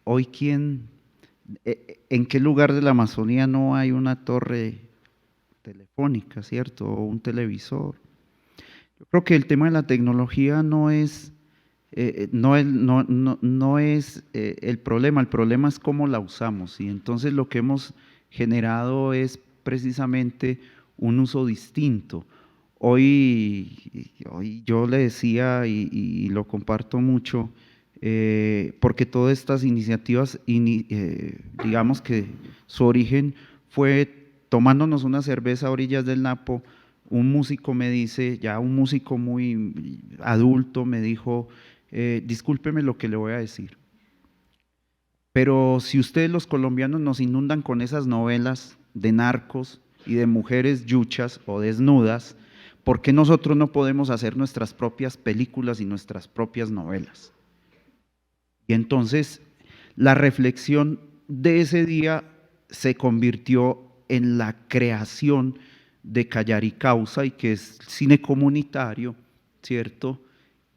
Hoy ¿en qué lugar de la Amazonía no hay una torre telefónica, cierto? O un televisor. Yo Creo que el tema de la tecnología no es el problema es cómo la usamos, y entonces lo que hemos generado es precisamente un uso distinto. Hoy yo le decía y lo comparto mucho, porque todas estas iniciativas, digamos que su origen fue tomándonos una cerveza a orillas del Napo. Un músico me dice, ya un músico muy adulto, me dijo, discúlpeme lo que le voy a decir, pero si ustedes los colombianos nos inundan con esas novelas de narcos y de mujeres yuchas o desnudas, ¿por qué nosotros no podemos hacer nuestras propias películas y nuestras propias novelas? Y entonces la reflexión de ese día se convirtió en la creación de Callar y Causa, y que es cine comunitario, ¿cierto?,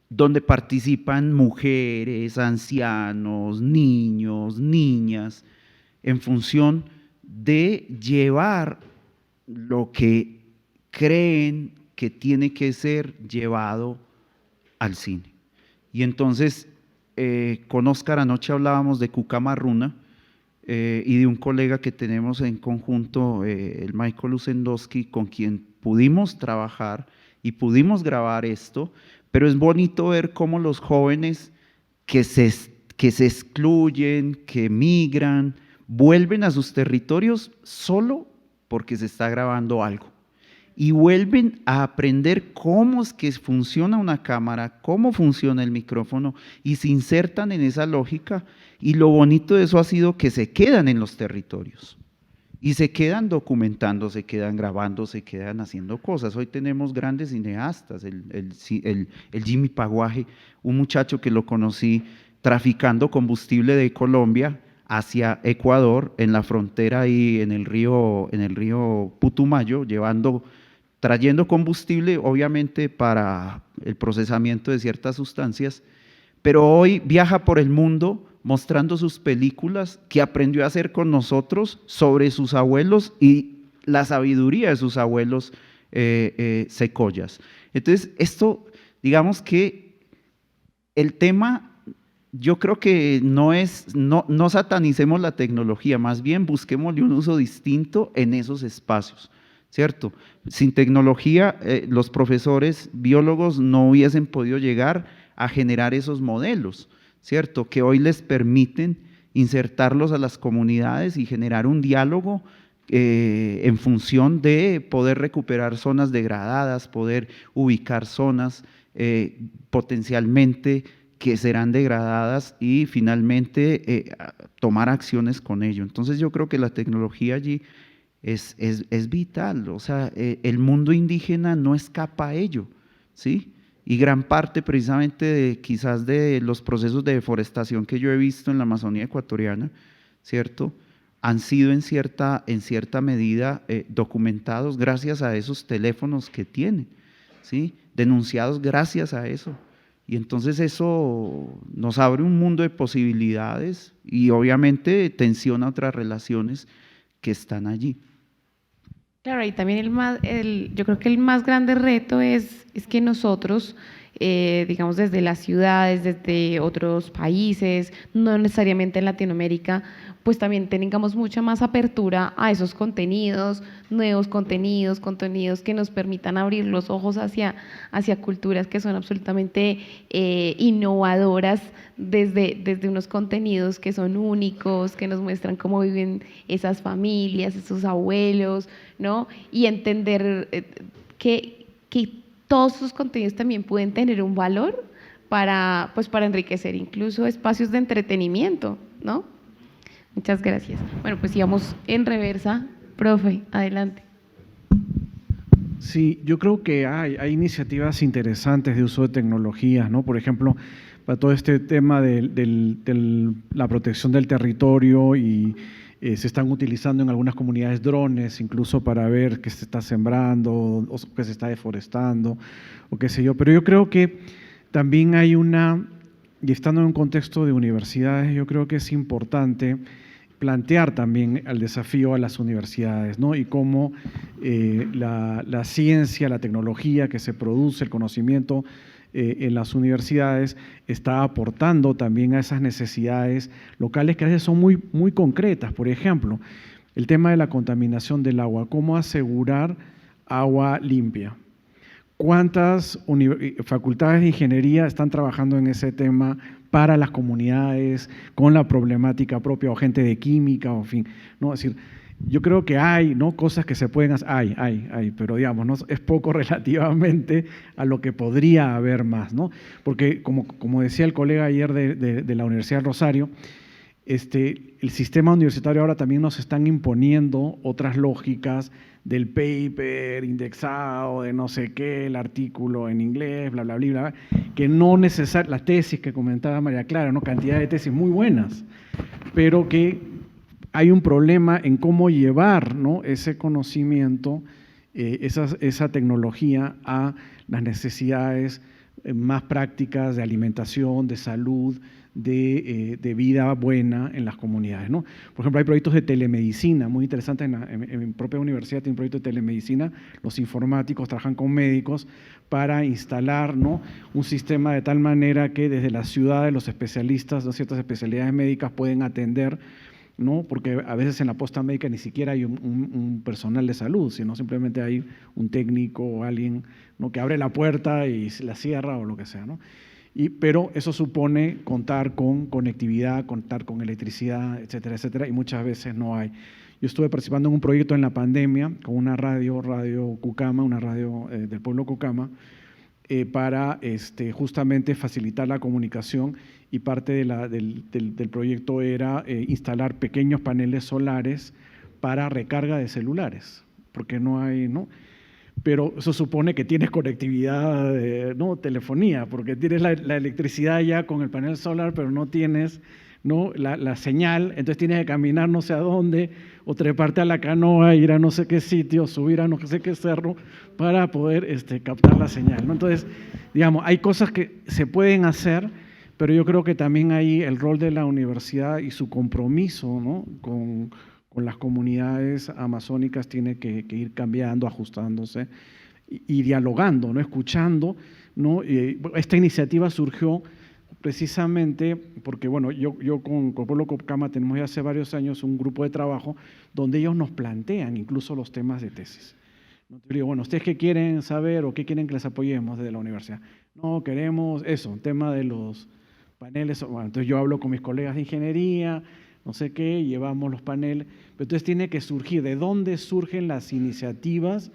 donde participan mujeres, ancianos, niños, niñas, en función de llevar lo que creen que tiene que ser llevado al cine. Y entonces, con Óscar anoche hablábamos de Cucamarruna y de un colega que tenemos en conjunto, el Michael Usendowski, con quien pudimos trabajar y pudimos grabar esto, pero es bonito ver cómo los jóvenes que se excluyen, que migran, vuelven a sus territorios solo porque se está grabando algo. Y vuelven a aprender cómo es que funciona una cámara, cómo funciona el micrófono, y se insertan en esa lógica, y lo bonito de eso ha sido que se quedan en los territorios, y se quedan documentando, se quedan grabando, se quedan haciendo cosas. Hoy tenemos grandes cineastas, el Jimmy Paguaje, un muchacho que lo conocí traficando combustible de Colombia hacia Ecuador, en la frontera ahí en el río Putumayo, trayendo combustible, obviamente para el procesamiento de ciertas sustancias, pero hoy viaja por el mundo mostrando sus películas que aprendió a hacer con nosotros sobre sus abuelos y la sabiduría de sus abuelos secoyas. Entonces, esto, digamos que el tema, yo creo que no satanicemos la tecnología, más bien busquémosle un uso distinto en esos espacios, ¿cierto? Sin tecnología, los profesores biólogos no hubiesen podido llegar a generar esos modelos, ¿cierto?, que hoy les permiten insertarlos a las comunidades y generar un diálogo en función de poder recuperar zonas degradadas, poder ubicar zonas potencialmente que serán degradadas y finalmente tomar acciones con ello. Entonces yo creo que la tecnología allí es vital, o sea, el mundo indígena no escapa a ello, ¿sí? Y gran parte precisamente quizás de los procesos de deforestación que yo he visto en la Amazonía ecuatoriana, ¿cierto?, han sido en cierta medida documentados gracias a esos teléfonos que tienen, ¿sí?, denunciados gracias a eso. Y entonces eso nos abre un mundo de posibilidades y obviamente tensiona otras relaciones que están allí. Claro, y también yo creo que el más grande reto es que nosotros, digamos, desde las ciudades, desde otros países, no necesariamente en Latinoamérica, pues también tengamos mucha más apertura a esos contenidos, nuevos contenidos que nos permitan abrir los ojos hacia culturas que son absolutamente innovadoras, desde unos contenidos que son únicos, que nos muestran cómo viven esas familias, esos abuelos, ¿no? Y entender que todos esos contenidos también pueden tener un valor para enriquecer incluso espacios de entretenimiento, ¿no? Muchas gracias. Bueno, pues íbamos en reversa. Profe, adelante. Sí, yo creo que hay iniciativas interesantes de uso de tecnologías, ¿no? Por ejemplo, para todo este tema de la protección del territorio, y se están utilizando en algunas comunidades drones, incluso para ver qué se está sembrando o qué se está deforestando o qué sé yo. Pero yo creo que también hay y estando en un contexto de universidades, yo creo que es importante plantear también el desafío a las universidades, ¿no? Y cómo la ciencia, la tecnología que se produce, el conocimiento en las universidades está aportando también a esas necesidades locales que a veces son muy, muy concretas. Por ejemplo, el tema de la contaminación del agua, cómo asegurar agua limpia. ¿Cuántas facultades de ingeniería están trabajando en ese tema para las comunidades, con la problemática propia, o gente de química, o en fin, ¿no? Es decir, yo creo que hay, ¿no?, cosas que se pueden hacer, hay, pero digamos, ¿no?, es poco relativamente a lo que podría haber más, ¿no? Porque como decía el colega ayer de la Universidad del Rosario, el sistema universitario ahora también nos están imponiendo otras lógicas del paper indexado, de no sé qué, el artículo en inglés, bla, bla, bla, bla, que no necesariamente, la tesis que comentaba María Clara, ¿no?, cantidad de tesis muy buenas, pero que hay un problema en cómo llevar, ¿no?, ese conocimiento, esa tecnología a las necesidades más prácticas de alimentación, de salud, de vida buena en las comunidades, ¿no? Por ejemplo, hay proyectos de telemedicina muy interesantes en mi propia universidad, tiene un proyecto de telemedicina, los informáticos trabajan con médicos para instalar, ¿no?, un sistema de tal manera que desde las ciudades los especialistas de ciertas especialidades médicas pueden atender, ¿no?, porque a veces en la posta médica ni siquiera hay un personal de salud, sino simplemente hay un técnico o alguien, ¿no?, que abre la puerta y la cierra o lo que sea, ¿no? Pero eso supone contar con conectividad, contar con electricidad, etcétera, etcétera, y muchas veces no hay. Yo estuve participando en un proyecto en la pandemia con una Radio Cucama, una radio del pueblo Cucama, para justamente facilitar la comunicación, y parte del proyecto era instalar pequeños paneles solares para recarga de celulares, porque no hay, ¿no? Pero eso supone que tienes conectividad, no telefonía, porque tienes la electricidad ya con el panel solar, pero no tienes, ¿no?, la señal, entonces tienes que caminar no sé a dónde, o treparte a la canoa, ir a no sé qué sitio, subir a no sé qué cerro, para poder captar la señal, ¿no? Entonces, digamos, hay cosas que se pueden hacer, pero yo creo que también ahí el rol de la universidad y su compromiso, ¿no?, con las comunidades amazónicas tiene que ir cambiando, ajustándose y dialogando, ¿no?, escuchando, ¿no? Esta iniciativa surgió precisamente porque, bueno, yo con Pueblo Cucama tenemos ya hace varios años un grupo de trabajo donde ellos nos plantean incluso los temas de tesis. Yo digo, bueno, ¿ustedes qué quieren saber o qué quieren que les apoyemos desde la universidad? No, queremos eso, un tema de los paneles. Bueno, entonces yo hablo con mis colegas de ingeniería, no sé qué, llevamos los paneles, pero entonces tiene que surgir, ¿de dónde surgen las iniciativas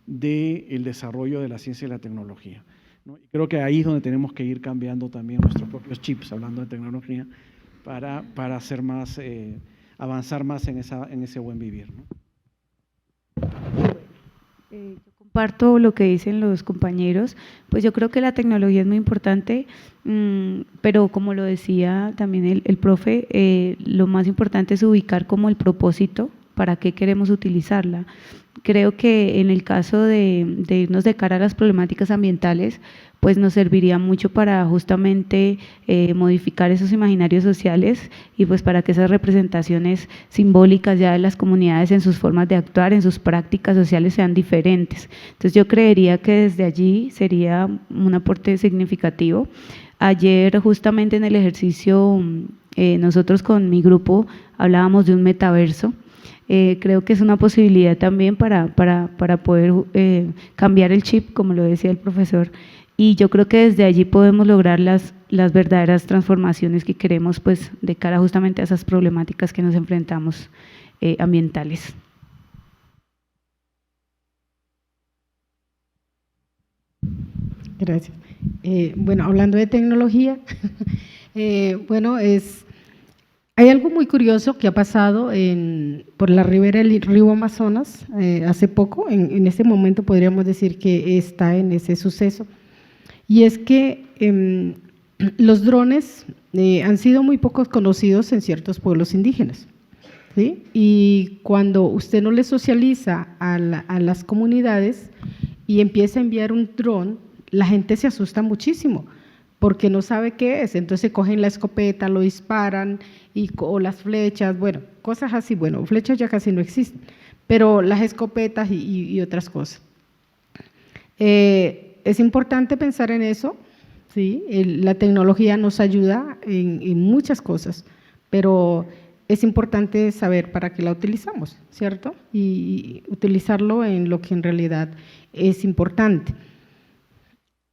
del desarrollo de la ciencia y la tecnología? ¿No? Y creo que ahí es donde tenemos que ir cambiando también nuestros propios chips, hablando de tecnología, para hacer más, avanzar más en ese buen vivir, ¿no? Yo comparto lo que dicen los compañeros, pues yo creo que la tecnología es muy importante, pero como lo decía también el profe, lo más importante es ubicar como el propósito, para qué queremos utilizarla. Creo que en el caso de irnos de cara a las problemáticas ambientales, pues nos serviría mucho para justamente modificar esos imaginarios sociales y pues para que esas representaciones simbólicas ya de las comunidades en sus formas de actuar, en sus prácticas sociales sean diferentes. Entonces yo creería que desde allí sería un aporte significativo. Ayer justamente en el ejercicio nosotros con mi grupo hablábamos de un metaverso. Creo que es una posibilidad también para poder cambiar el chip, como lo decía el profesor, y yo creo que desde allí podemos lograr las verdaderas transformaciones que queremos, pues de cara justamente a esas problemáticas que nos enfrentamos ambientales. Gracias. Bueno, hablando de tecnología, hay algo muy curioso que ha pasado por la ribera del río Amazonas hace poco, en este momento podríamos decir que está en ese suceso, y es que los drones han sido muy pocos conocidos en ciertos pueblos indígenas, ¿sí? Y cuando usted no le socializa a las comunidades y empieza a enviar un dron, la gente se asusta muchísimo, porque no sabe qué es, entonces cogen la escopeta, lo disparan, o las flechas, bueno, cosas así, bueno, flechas ya casi no existen, pero las escopetas y otras cosas. Es importante pensar en eso, ¿sí? La tecnología nos ayuda en muchas cosas, pero es importante saber para qué la utilizamos, ¿cierto? Y utilizarlo en lo que en realidad es importante.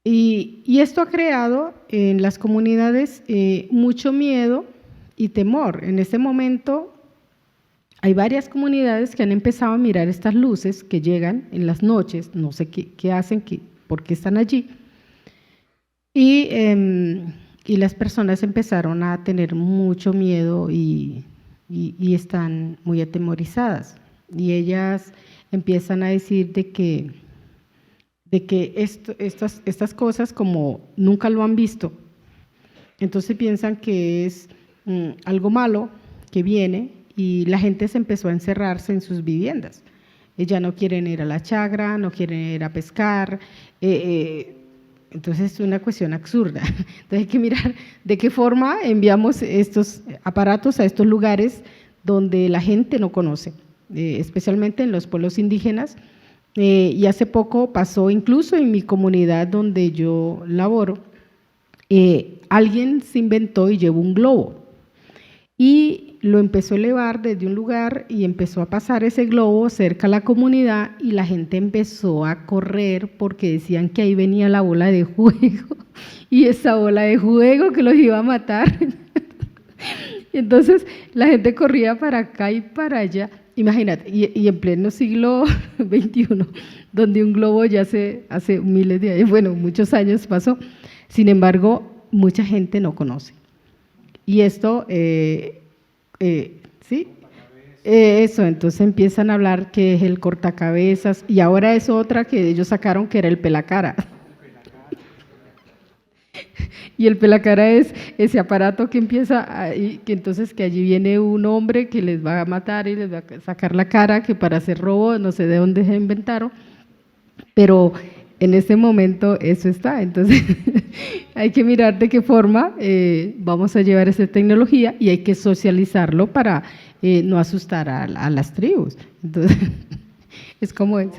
Y esto ha creado en las comunidades mucho miedo y temor. En este momento hay varias comunidades que han empezado a mirar estas luces que llegan en las noches, no sé qué hacen, por qué están allí, y las personas empezaron a tener mucho miedo y están muy atemorizadas. Y ellas empiezan a decir de que estas cosas como nunca lo han visto, entonces piensan que es algo malo que viene y la gente se empezó a encerrarse en sus viviendas. Ya no quieren ir a la chagra, no quieren ir a pescar, entonces es una cuestión absurda. Entonces hay que mirar de qué forma enviamos estos aparatos a estos lugares donde la gente no conoce, especialmente en los pueblos indígenas. Y hace poco pasó incluso en mi comunidad donde yo laboro, alguien se inventó y llevó un globo y lo empezó a elevar desde un lugar y empezó a pasar ese globo cerca a la comunidad y la gente empezó a correr porque decían que ahí venía la bola de fuego y esa bola de fuego que los iba a matar. Entonces la gente corría para acá y para allá. Imagínate, y en pleno siglo XXI, donde un globo ya hace miles de años, bueno, muchos años pasó, sin embargo, mucha gente no conoce. Y esto, ¿sí? Eso, entonces empiezan a hablar que es el cortacabezas, y ahora es otra que ellos sacaron que era el pelacara. Y el pelacara es ese aparato que empieza, que entonces que allí viene un hombre que les va a matar y les va a sacar la cara, que para hacer robo, no sé de dónde se inventaron, pero en este momento eso está. Entonces hay que mirar de qué forma vamos a llevar esa tecnología y hay que socializarlo para no asustar a las tribus. Entonces es como eso.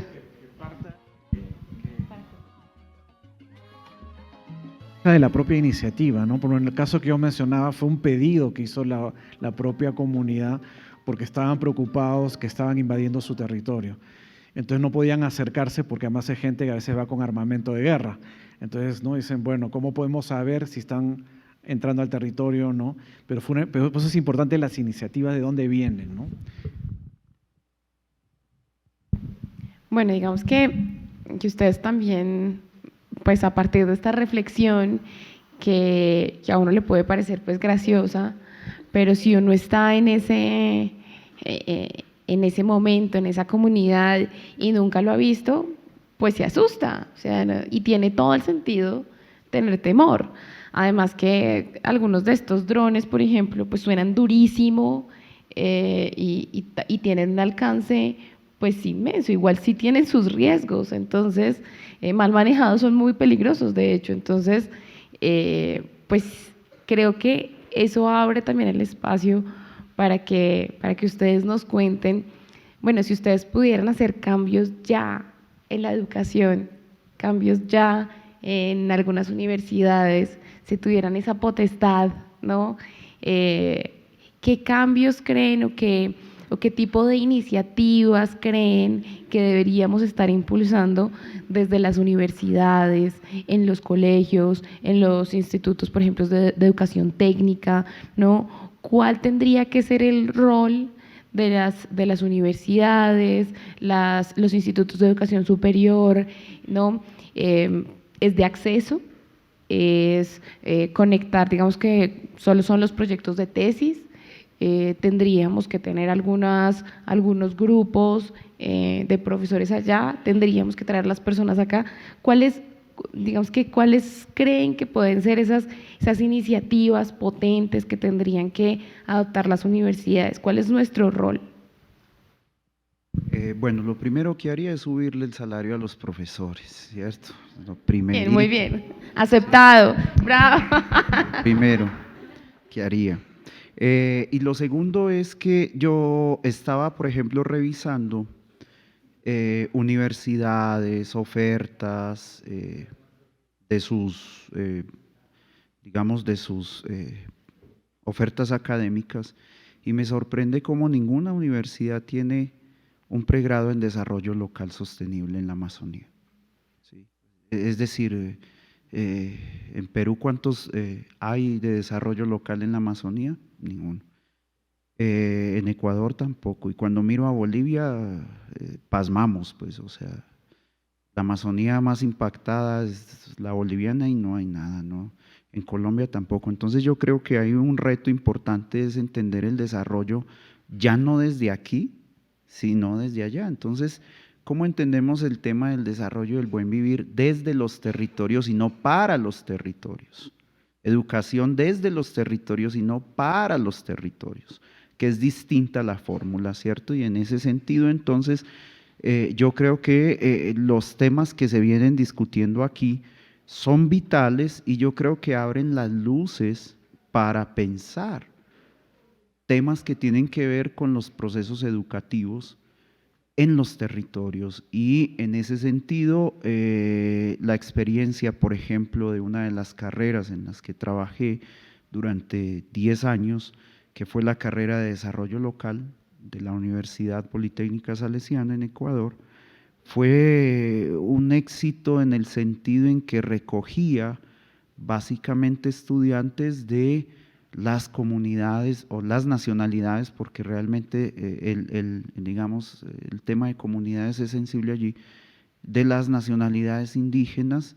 De la propia iniciativa, ¿no? Por en el caso que yo mencionaba fue un pedido que hizo la propia comunidad porque estaban preocupados que estaban invadiendo su territorio. Entonces no podían acercarse porque además hay gente que a veces va con armamento de guerra. Entonces no dicen, bueno, ¿cómo podemos saber si están entrando al territorio o no? Pero pues es importante las iniciativas de dónde vienen, ¿no? Bueno, digamos que ustedes también, pues a partir de esta reflexión que a uno le puede parecer pues graciosa, pero si uno está en ese momento, en esa comunidad y nunca lo ha visto, pues se asusta, o sea, y tiene todo el sentido tener temor. Además que algunos de estos drones, por ejemplo, pues suenan durísimo y tienen un alcance pues inmenso, igual sí tienen sus riesgos, entonces mal manejados son muy peligrosos de hecho, entonces pues creo que eso abre también el espacio para que ustedes nos cuenten, bueno, si ustedes pudieran hacer cambios ya en la educación, cambios ya en algunas universidades, si tuvieran esa potestad, ¿no? ¿Qué cambios creen o qué tipo de iniciativas creen que deberíamos estar impulsando desde las universidades, en los colegios, en los institutos, por ejemplo, de educación técnica, ¿no? ¿Cuál tendría que ser el rol de las universidades, los institutos de educación superior, ¿no? Es de acceso, es conectar, digamos que solo son los proyectos de tesis. Tendríamos que tener algunos grupos de profesores allá, tendríamos que traer las personas acá. ¿Cuáles creen que pueden ser esas iniciativas potentes que tendrían que adoptar las universidades? ¿Cuál es nuestro rol? Bueno, lo primero que haría es subirle el salario a los profesores, ¿cierto? Lo primero. Bien, muy bien. Aceptado. Bravo. Primero que haría. Y lo segundo es que yo estaba, por ejemplo, revisando universidades, ofertas de sus, digamos, de sus ofertas académicas, y me sorprende cómo ninguna universidad tiene un pregrado en desarrollo local sostenible en la Amazonía. ¿Sí? Es decir, en Perú, ¿cuántos hay de desarrollo local en la Amazonía? Ninguno. En Ecuador tampoco. Y cuando miro a Bolivia, pasmamos, pues, o sea, la Amazonía más impactada es la boliviana y no hay nada, ¿no? En Colombia tampoco. Entonces yo creo que hay un reto importante, es entender el desarrollo ya no desde aquí, sino desde allá. Entonces, ¿cómo entendemos el tema del desarrollo del buen vivir desde los territorios y no para los territorios? Educación desde los territorios y no para los territorios, que es distinta la fórmula, ¿cierto? Y en ese sentido, entonces, yo creo que los temas que se vienen discutiendo aquí son vitales y yo creo que abren las luces para pensar temas que tienen que ver con los procesos educativos en los territorios. Y en ese sentido, la experiencia, por ejemplo, de una de las carreras en las que trabajé durante 10 años, que fue la carrera de desarrollo local de la Universidad Politécnica Salesiana en Ecuador, fue un éxito en el sentido en que recogía básicamente estudiantes de las comunidades o las nacionalidades, porque realmente digamos, el tema de comunidades es sensible allí, de las nacionalidades indígenas,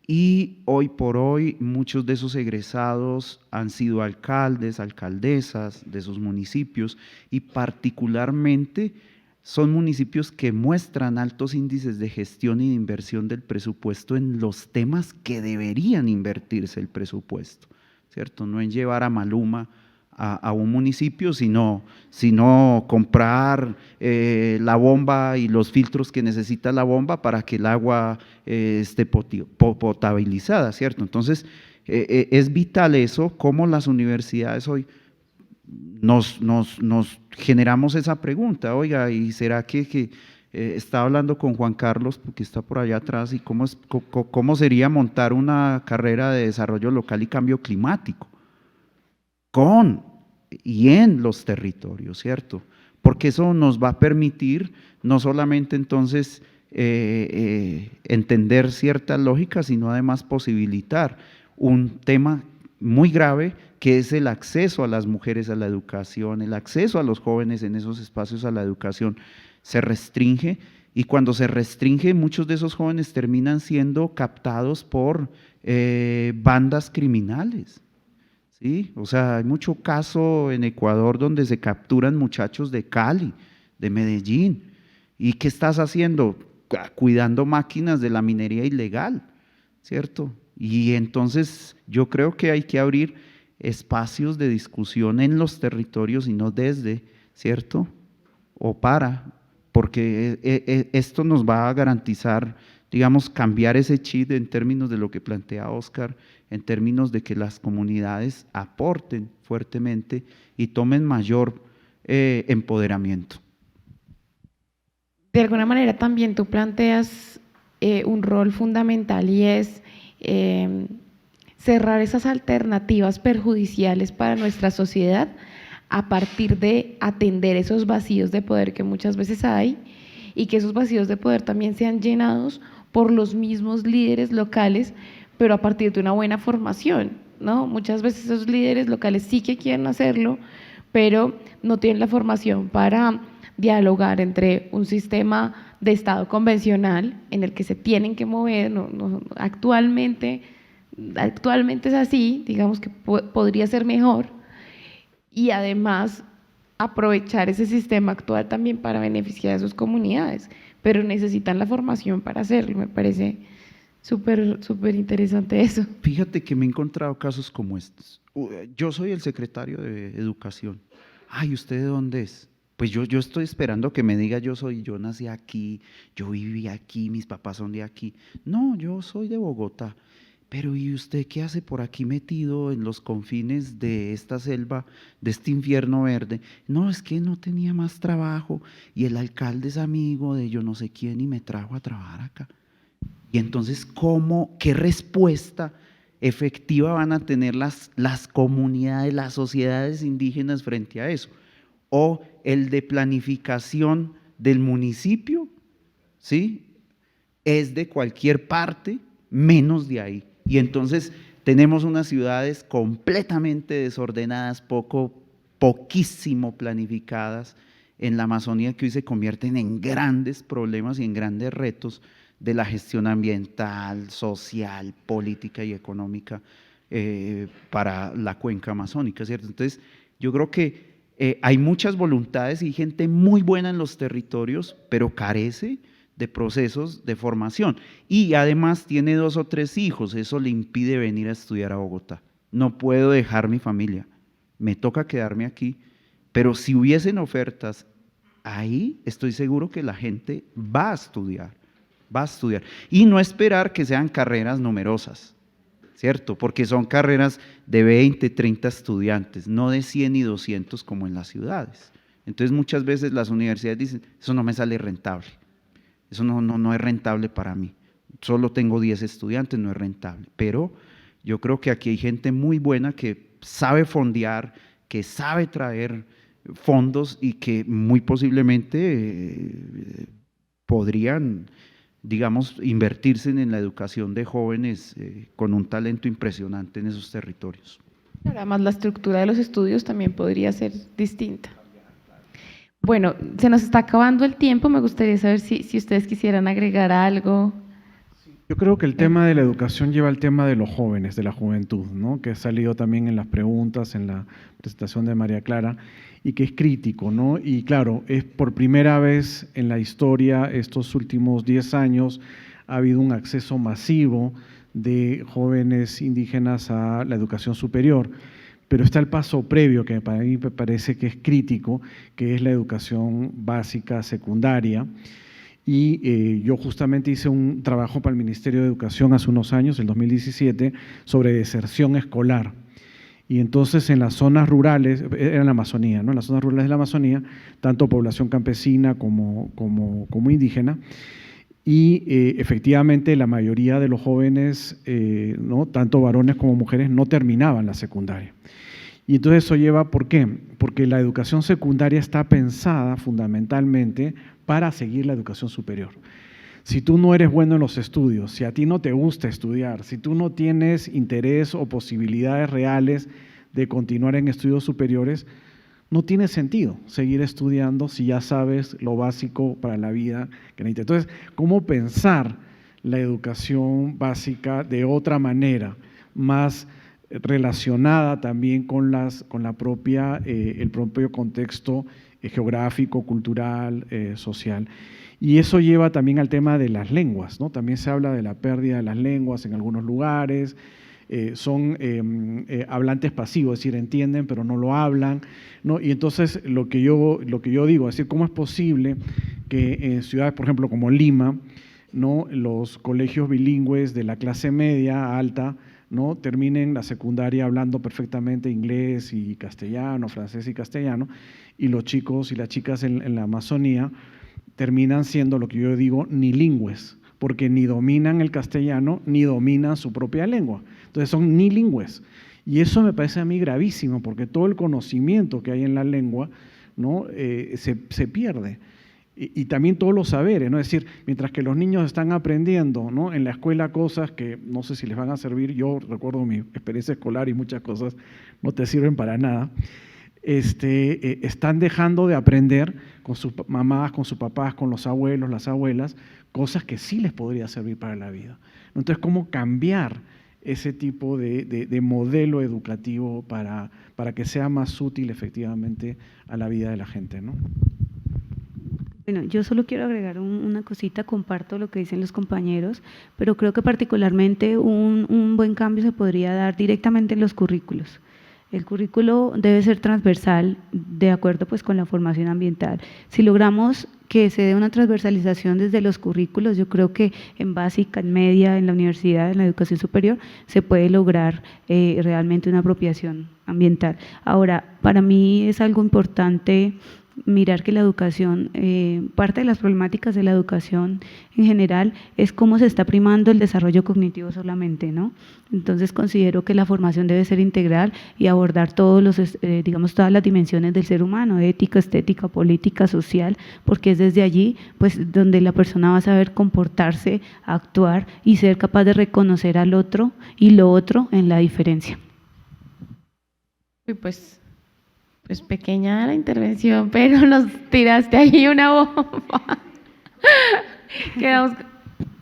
y hoy por hoy muchos de esos egresados han sido alcaldes, alcaldesas de sus municipios, y particularmente son municipios que muestran altos índices de gestión y de inversión del presupuesto en los temas que deberían invertirse el presupuesto, ¿cierto? No en llevar a Maluma a un municipio, sino comprar la bomba y los filtros que necesita la bomba para que el agua esté potabilizada, ¿cierto? Entonces, es vital eso, cómo las universidades hoy nos generamos esa pregunta, oiga, ¿y será que estaba hablando con Juan Carlos, porque está por allá atrás, y cómo sería montar una carrera de desarrollo local y cambio climático con y en los territorios, ¿cierto? Porque eso nos va a permitir no solamente entonces entender ciertas lógicas, sino además posibilitar un tema muy grave, que es el acceso a las mujeres a la educación, el acceso a los jóvenes en esos espacios a la educación se restringe, y cuando se restringe, muchos de esos jóvenes terminan siendo captados por bandas criminales, ¿sí? O sea, hay mucho caso en Ecuador donde se capturan muchachos de Cali, de Medellín, ¿y qué estás haciendo? Cuidando máquinas de la minería ilegal, ¿cierto? Y entonces yo creo que hay que abrir espacios de discusión en los territorios y no desde, ¿cierto? O para, porque esto nos va a garantizar, digamos, cambiar ese chip en términos de lo que plantea Óscar, en términos de que las comunidades aporten fuertemente y tomen mayor empoderamiento. De alguna manera también tú planteas un rol fundamental, y es cerrar esas alternativas perjudiciales para nuestra sociedad a partir de atender esos vacíos de poder que muchas veces hay, y que esos vacíos de poder también sean llenados por los mismos líderes locales, pero a partir de una buena formación, ¿no? Muchas veces esos líderes locales sí que quieren hacerlo, pero no tienen la formación para dialogar entre un sistema de Estado convencional en el que se tienen que mover. Actualmente es así, digamos que podría ser mejor, y además aprovechar ese sistema actual también para beneficiar a sus comunidades, pero necesitan la formación para hacerlo. Me parece súper interesante eso. Fíjate que me he encontrado casos como estos. Yo soy el secretario de Educación. Ay, ¿usted de dónde es? Pues yo estoy esperando que me diga yo nací aquí, yo viví aquí, mis papás son de aquí. No, yo soy de Bogotá. Pero ¿y usted qué hace por aquí metido en los confines de esta selva, de este infierno verde? No, es que no tenía más trabajo y el alcalde es amigo de yo no sé quién y me trajo a trabajar acá. Y entonces, qué respuesta efectiva van a tener las comunidades, las sociedades indígenas frente a eso? O el de planificación del municipio, ¿sí? Es de cualquier parte, menos de ahí. Y entonces tenemos unas ciudades completamente desordenadas, poquísimo planificadas en la Amazonía, que hoy se convierten en grandes problemas y en grandes retos de la gestión ambiental, social, política y económica para la cuenca amazónica, ¿cierto? Entonces, yo creo que hay muchas voluntades y gente muy buena en los territorios, pero carece de procesos de formación. Y además tiene 2 o 3 hijos, eso le impide venir a estudiar a Bogotá. No puedo dejar mi familia, me toca quedarme aquí, pero si hubiesen ofertas, ahí estoy seguro que la gente va a estudiar. Y no esperar que sean carreras numerosas, ¿cierto? Porque son carreras de 20, 30 estudiantes, no de 100 y 200 como en las ciudades. Entonces muchas veces las universidades dicen, eso no me sale rentable, eso no es rentable para mí, solo tengo 10 estudiantes, no es rentable. Pero yo creo que aquí hay gente muy buena que sabe fondear, que sabe traer fondos y que muy posiblemente podrían, digamos, invertirse en la educación de jóvenes con un talento impresionante en esos territorios. Además, la estructura de los estudios también podría ser distinta. Bueno, se nos está acabando el tiempo, me gustaría saber si ustedes quisieran agregar algo. Yo creo que el tema de la educación lleva al tema de los jóvenes, de la juventud, ¿no? Que ha salido también en las preguntas, en la presentación de María Clara, y que es crítico, ¿no? Y claro, es por primera vez en la historia, estos últimos 10 años, ha habido un acceso masivo de jóvenes indígenas a la educación superior, pero está el paso previo, que para mí me parece que es crítico, que es la educación básica secundaria. Y yo justamente hice un trabajo para el Ministerio de Educación hace unos años, el 2017, sobre deserción escolar. Y entonces en las zonas rurales, era en la Amazonía, ¿no? En las zonas rurales de la Amazonía, tanto población campesina como indígena, y efectivamente la mayoría de los jóvenes, ¿no? Tanto varones como mujeres, no terminaban la secundaria. Y entonces eso lleva, ¿por qué? Porque la educación secundaria está pensada fundamentalmente para seguir la educación superior. Si tú no eres bueno en los estudios, si a ti no te gusta estudiar, si tú no tienes interés o posibilidades reales de continuar en estudios superiores, no tiene sentido seguir estudiando si ya sabes lo básico para la vida que necesitas. Entonces, ¿cómo pensar la educación básica de otra manera, más relacionada también con el propio contexto geográfico, cultural, social? Y eso lleva también al tema de las lenguas, ¿no? También se habla de la pérdida de las lenguas en algunos lugares, son hablantes pasivos, es decir, entienden pero no lo hablan, ¿no? Y entonces lo que yo digo, es decir, ¿cómo es posible que en ciudades, por ejemplo, como Lima, ¿no? Los colegios bilingües de la clase media alta, ¿no? Terminen la secundaria hablando perfectamente inglés y castellano, francés y castellano, y los chicos y las chicas en la Amazonía terminan siendo, lo que yo digo, nilingües, porque ni dominan el castellano ni dominan su propia lengua. Entonces son nilingües. Y eso me parece a mí gravísimo, porque todo el conocimiento que hay en la lengua, ¿no? se pierde. Y también todos los saberes, ¿no? Es decir, mientras que los niños están aprendiendo, ¿no? En la escuela cosas que no sé si les van a servir, yo recuerdo mi experiencia escolar y muchas cosas no te sirven para nada, están dejando de aprender con sus mamás, con sus papás, con los abuelos, las abuelas, cosas que sí les podría servir para la vida. Entonces, ¿cómo cambiar ese tipo de modelo educativo para que sea más útil efectivamente a la vida de la gente, ¿no? Bueno, yo solo quiero agregar una cosita, comparto lo que dicen los compañeros, pero creo que particularmente un buen cambio se podría dar directamente en los currículos. El currículo debe ser transversal, de acuerdo pues con la formación ambiental. Si logramos que se dé una transversalización desde los currículos, yo creo que en básica, en media, en la universidad, en la educación superior, se puede lograr realmente una apropiación ambiental. Ahora, para mí es algo importante mirar que la educación, parte de las problemáticas de la educación en general es cómo se está primando el desarrollo cognitivo solamente, ¿no? Entonces considero que la formación debe ser integral y abordar todos los, digamos, todas las dimensiones del ser humano, ética, estética, política, social, porque es desde allí, pues, donde la persona va a saber comportarse, actuar y ser capaz de reconocer al otro y lo otro en la diferencia. Y pues pequeña la intervención, pero nos tiraste ahí una bomba. Quedamos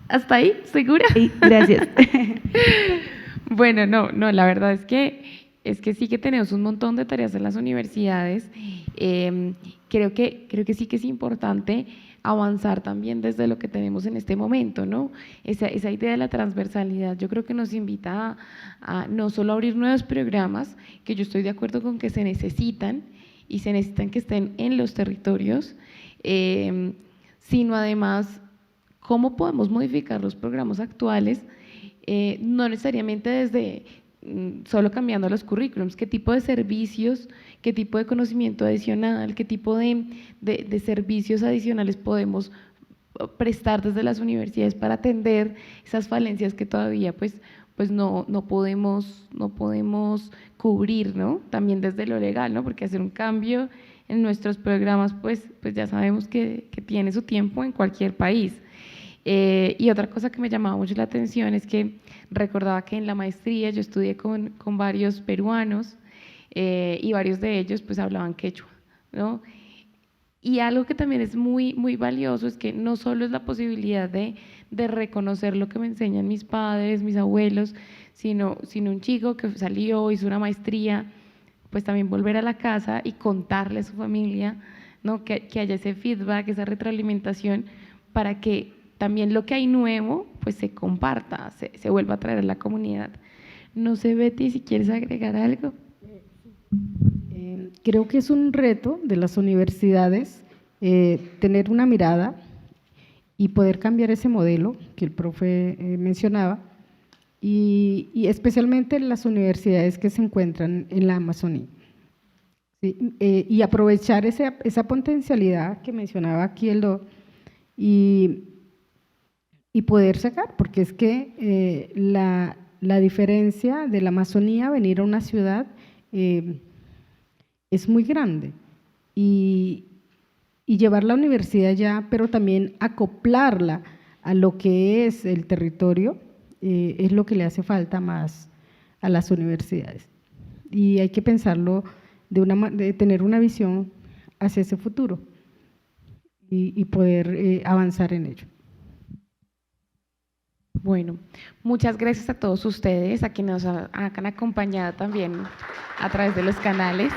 hasta ahí, ¿segura? Sí, gracias. Bueno, no, la verdad es que sí que tenemos un montón de tareas en las universidades. Creo que sí que es importante avanzar también desde lo que tenemos en este momento, ¿no? Esa idea de la transversalidad yo creo que nos invita a no solo abrir nuevos programas, que yo estoy de acuerdo con que se necesitan y se necesitan que estén en los territorios, sino además cómo podemos modificar los programas actuales, no necesariamente desde solo cambiando los currículums, qué tipo de servicios, qué tipo de conocimiento adicional, qué tipo de servicios adicionales podemos prestar desde las universidades para atender esas falencias que todavía pues no podemos cubrir, ¿no? También desde lo legal, ¿no? Porque hacer un cambio en nuestros programas pues ya sabemos que tiene su tiempo en cualquier país. Y otra cosa que me llamaba mucho la atención es que recordaba que en la maestría yo estudié con varios peruanos y varios de ellos pues hablaban quechua, ¿no? Y algo que también es muy, muy valioso es que no solo es la posibilidad de reconocer lo que me enseñan mis padres, mis abuelos, sino un chico que salió, hizo una maestría, pues también volver a la casa y contarle a su familia, ¿no? Que haya ese feedback, esa retroalimentación, para que también lo que hay nuevo pues se comparta, se vuelva a traer a la comunidad. No sé, Betty, si quieres agregar algo. Creo que es un reto de las universidades tener una mirada y poder cambiar ese modelo que el profe mencionaba, y especialmente en las universidades que se encuentran en la Amazonía. ¿Sí? Y aprovechar esa potencialidad que mencionaba aquí el doctor y poder sacar, porque es que la diferencia de la Amazonía, venir a una ciudad, es muy grande, y llevar la universidad allá, pero también acoplarla a lo que es el territorio, es lo que le hace falta más a las universidades. Y hay que pensarlo de tener una visión hacia ese futuro y poder avanzar en ello. Bueno, muchas gracias a todos ustedes, a quienes nos han acompañado también a través de los canales.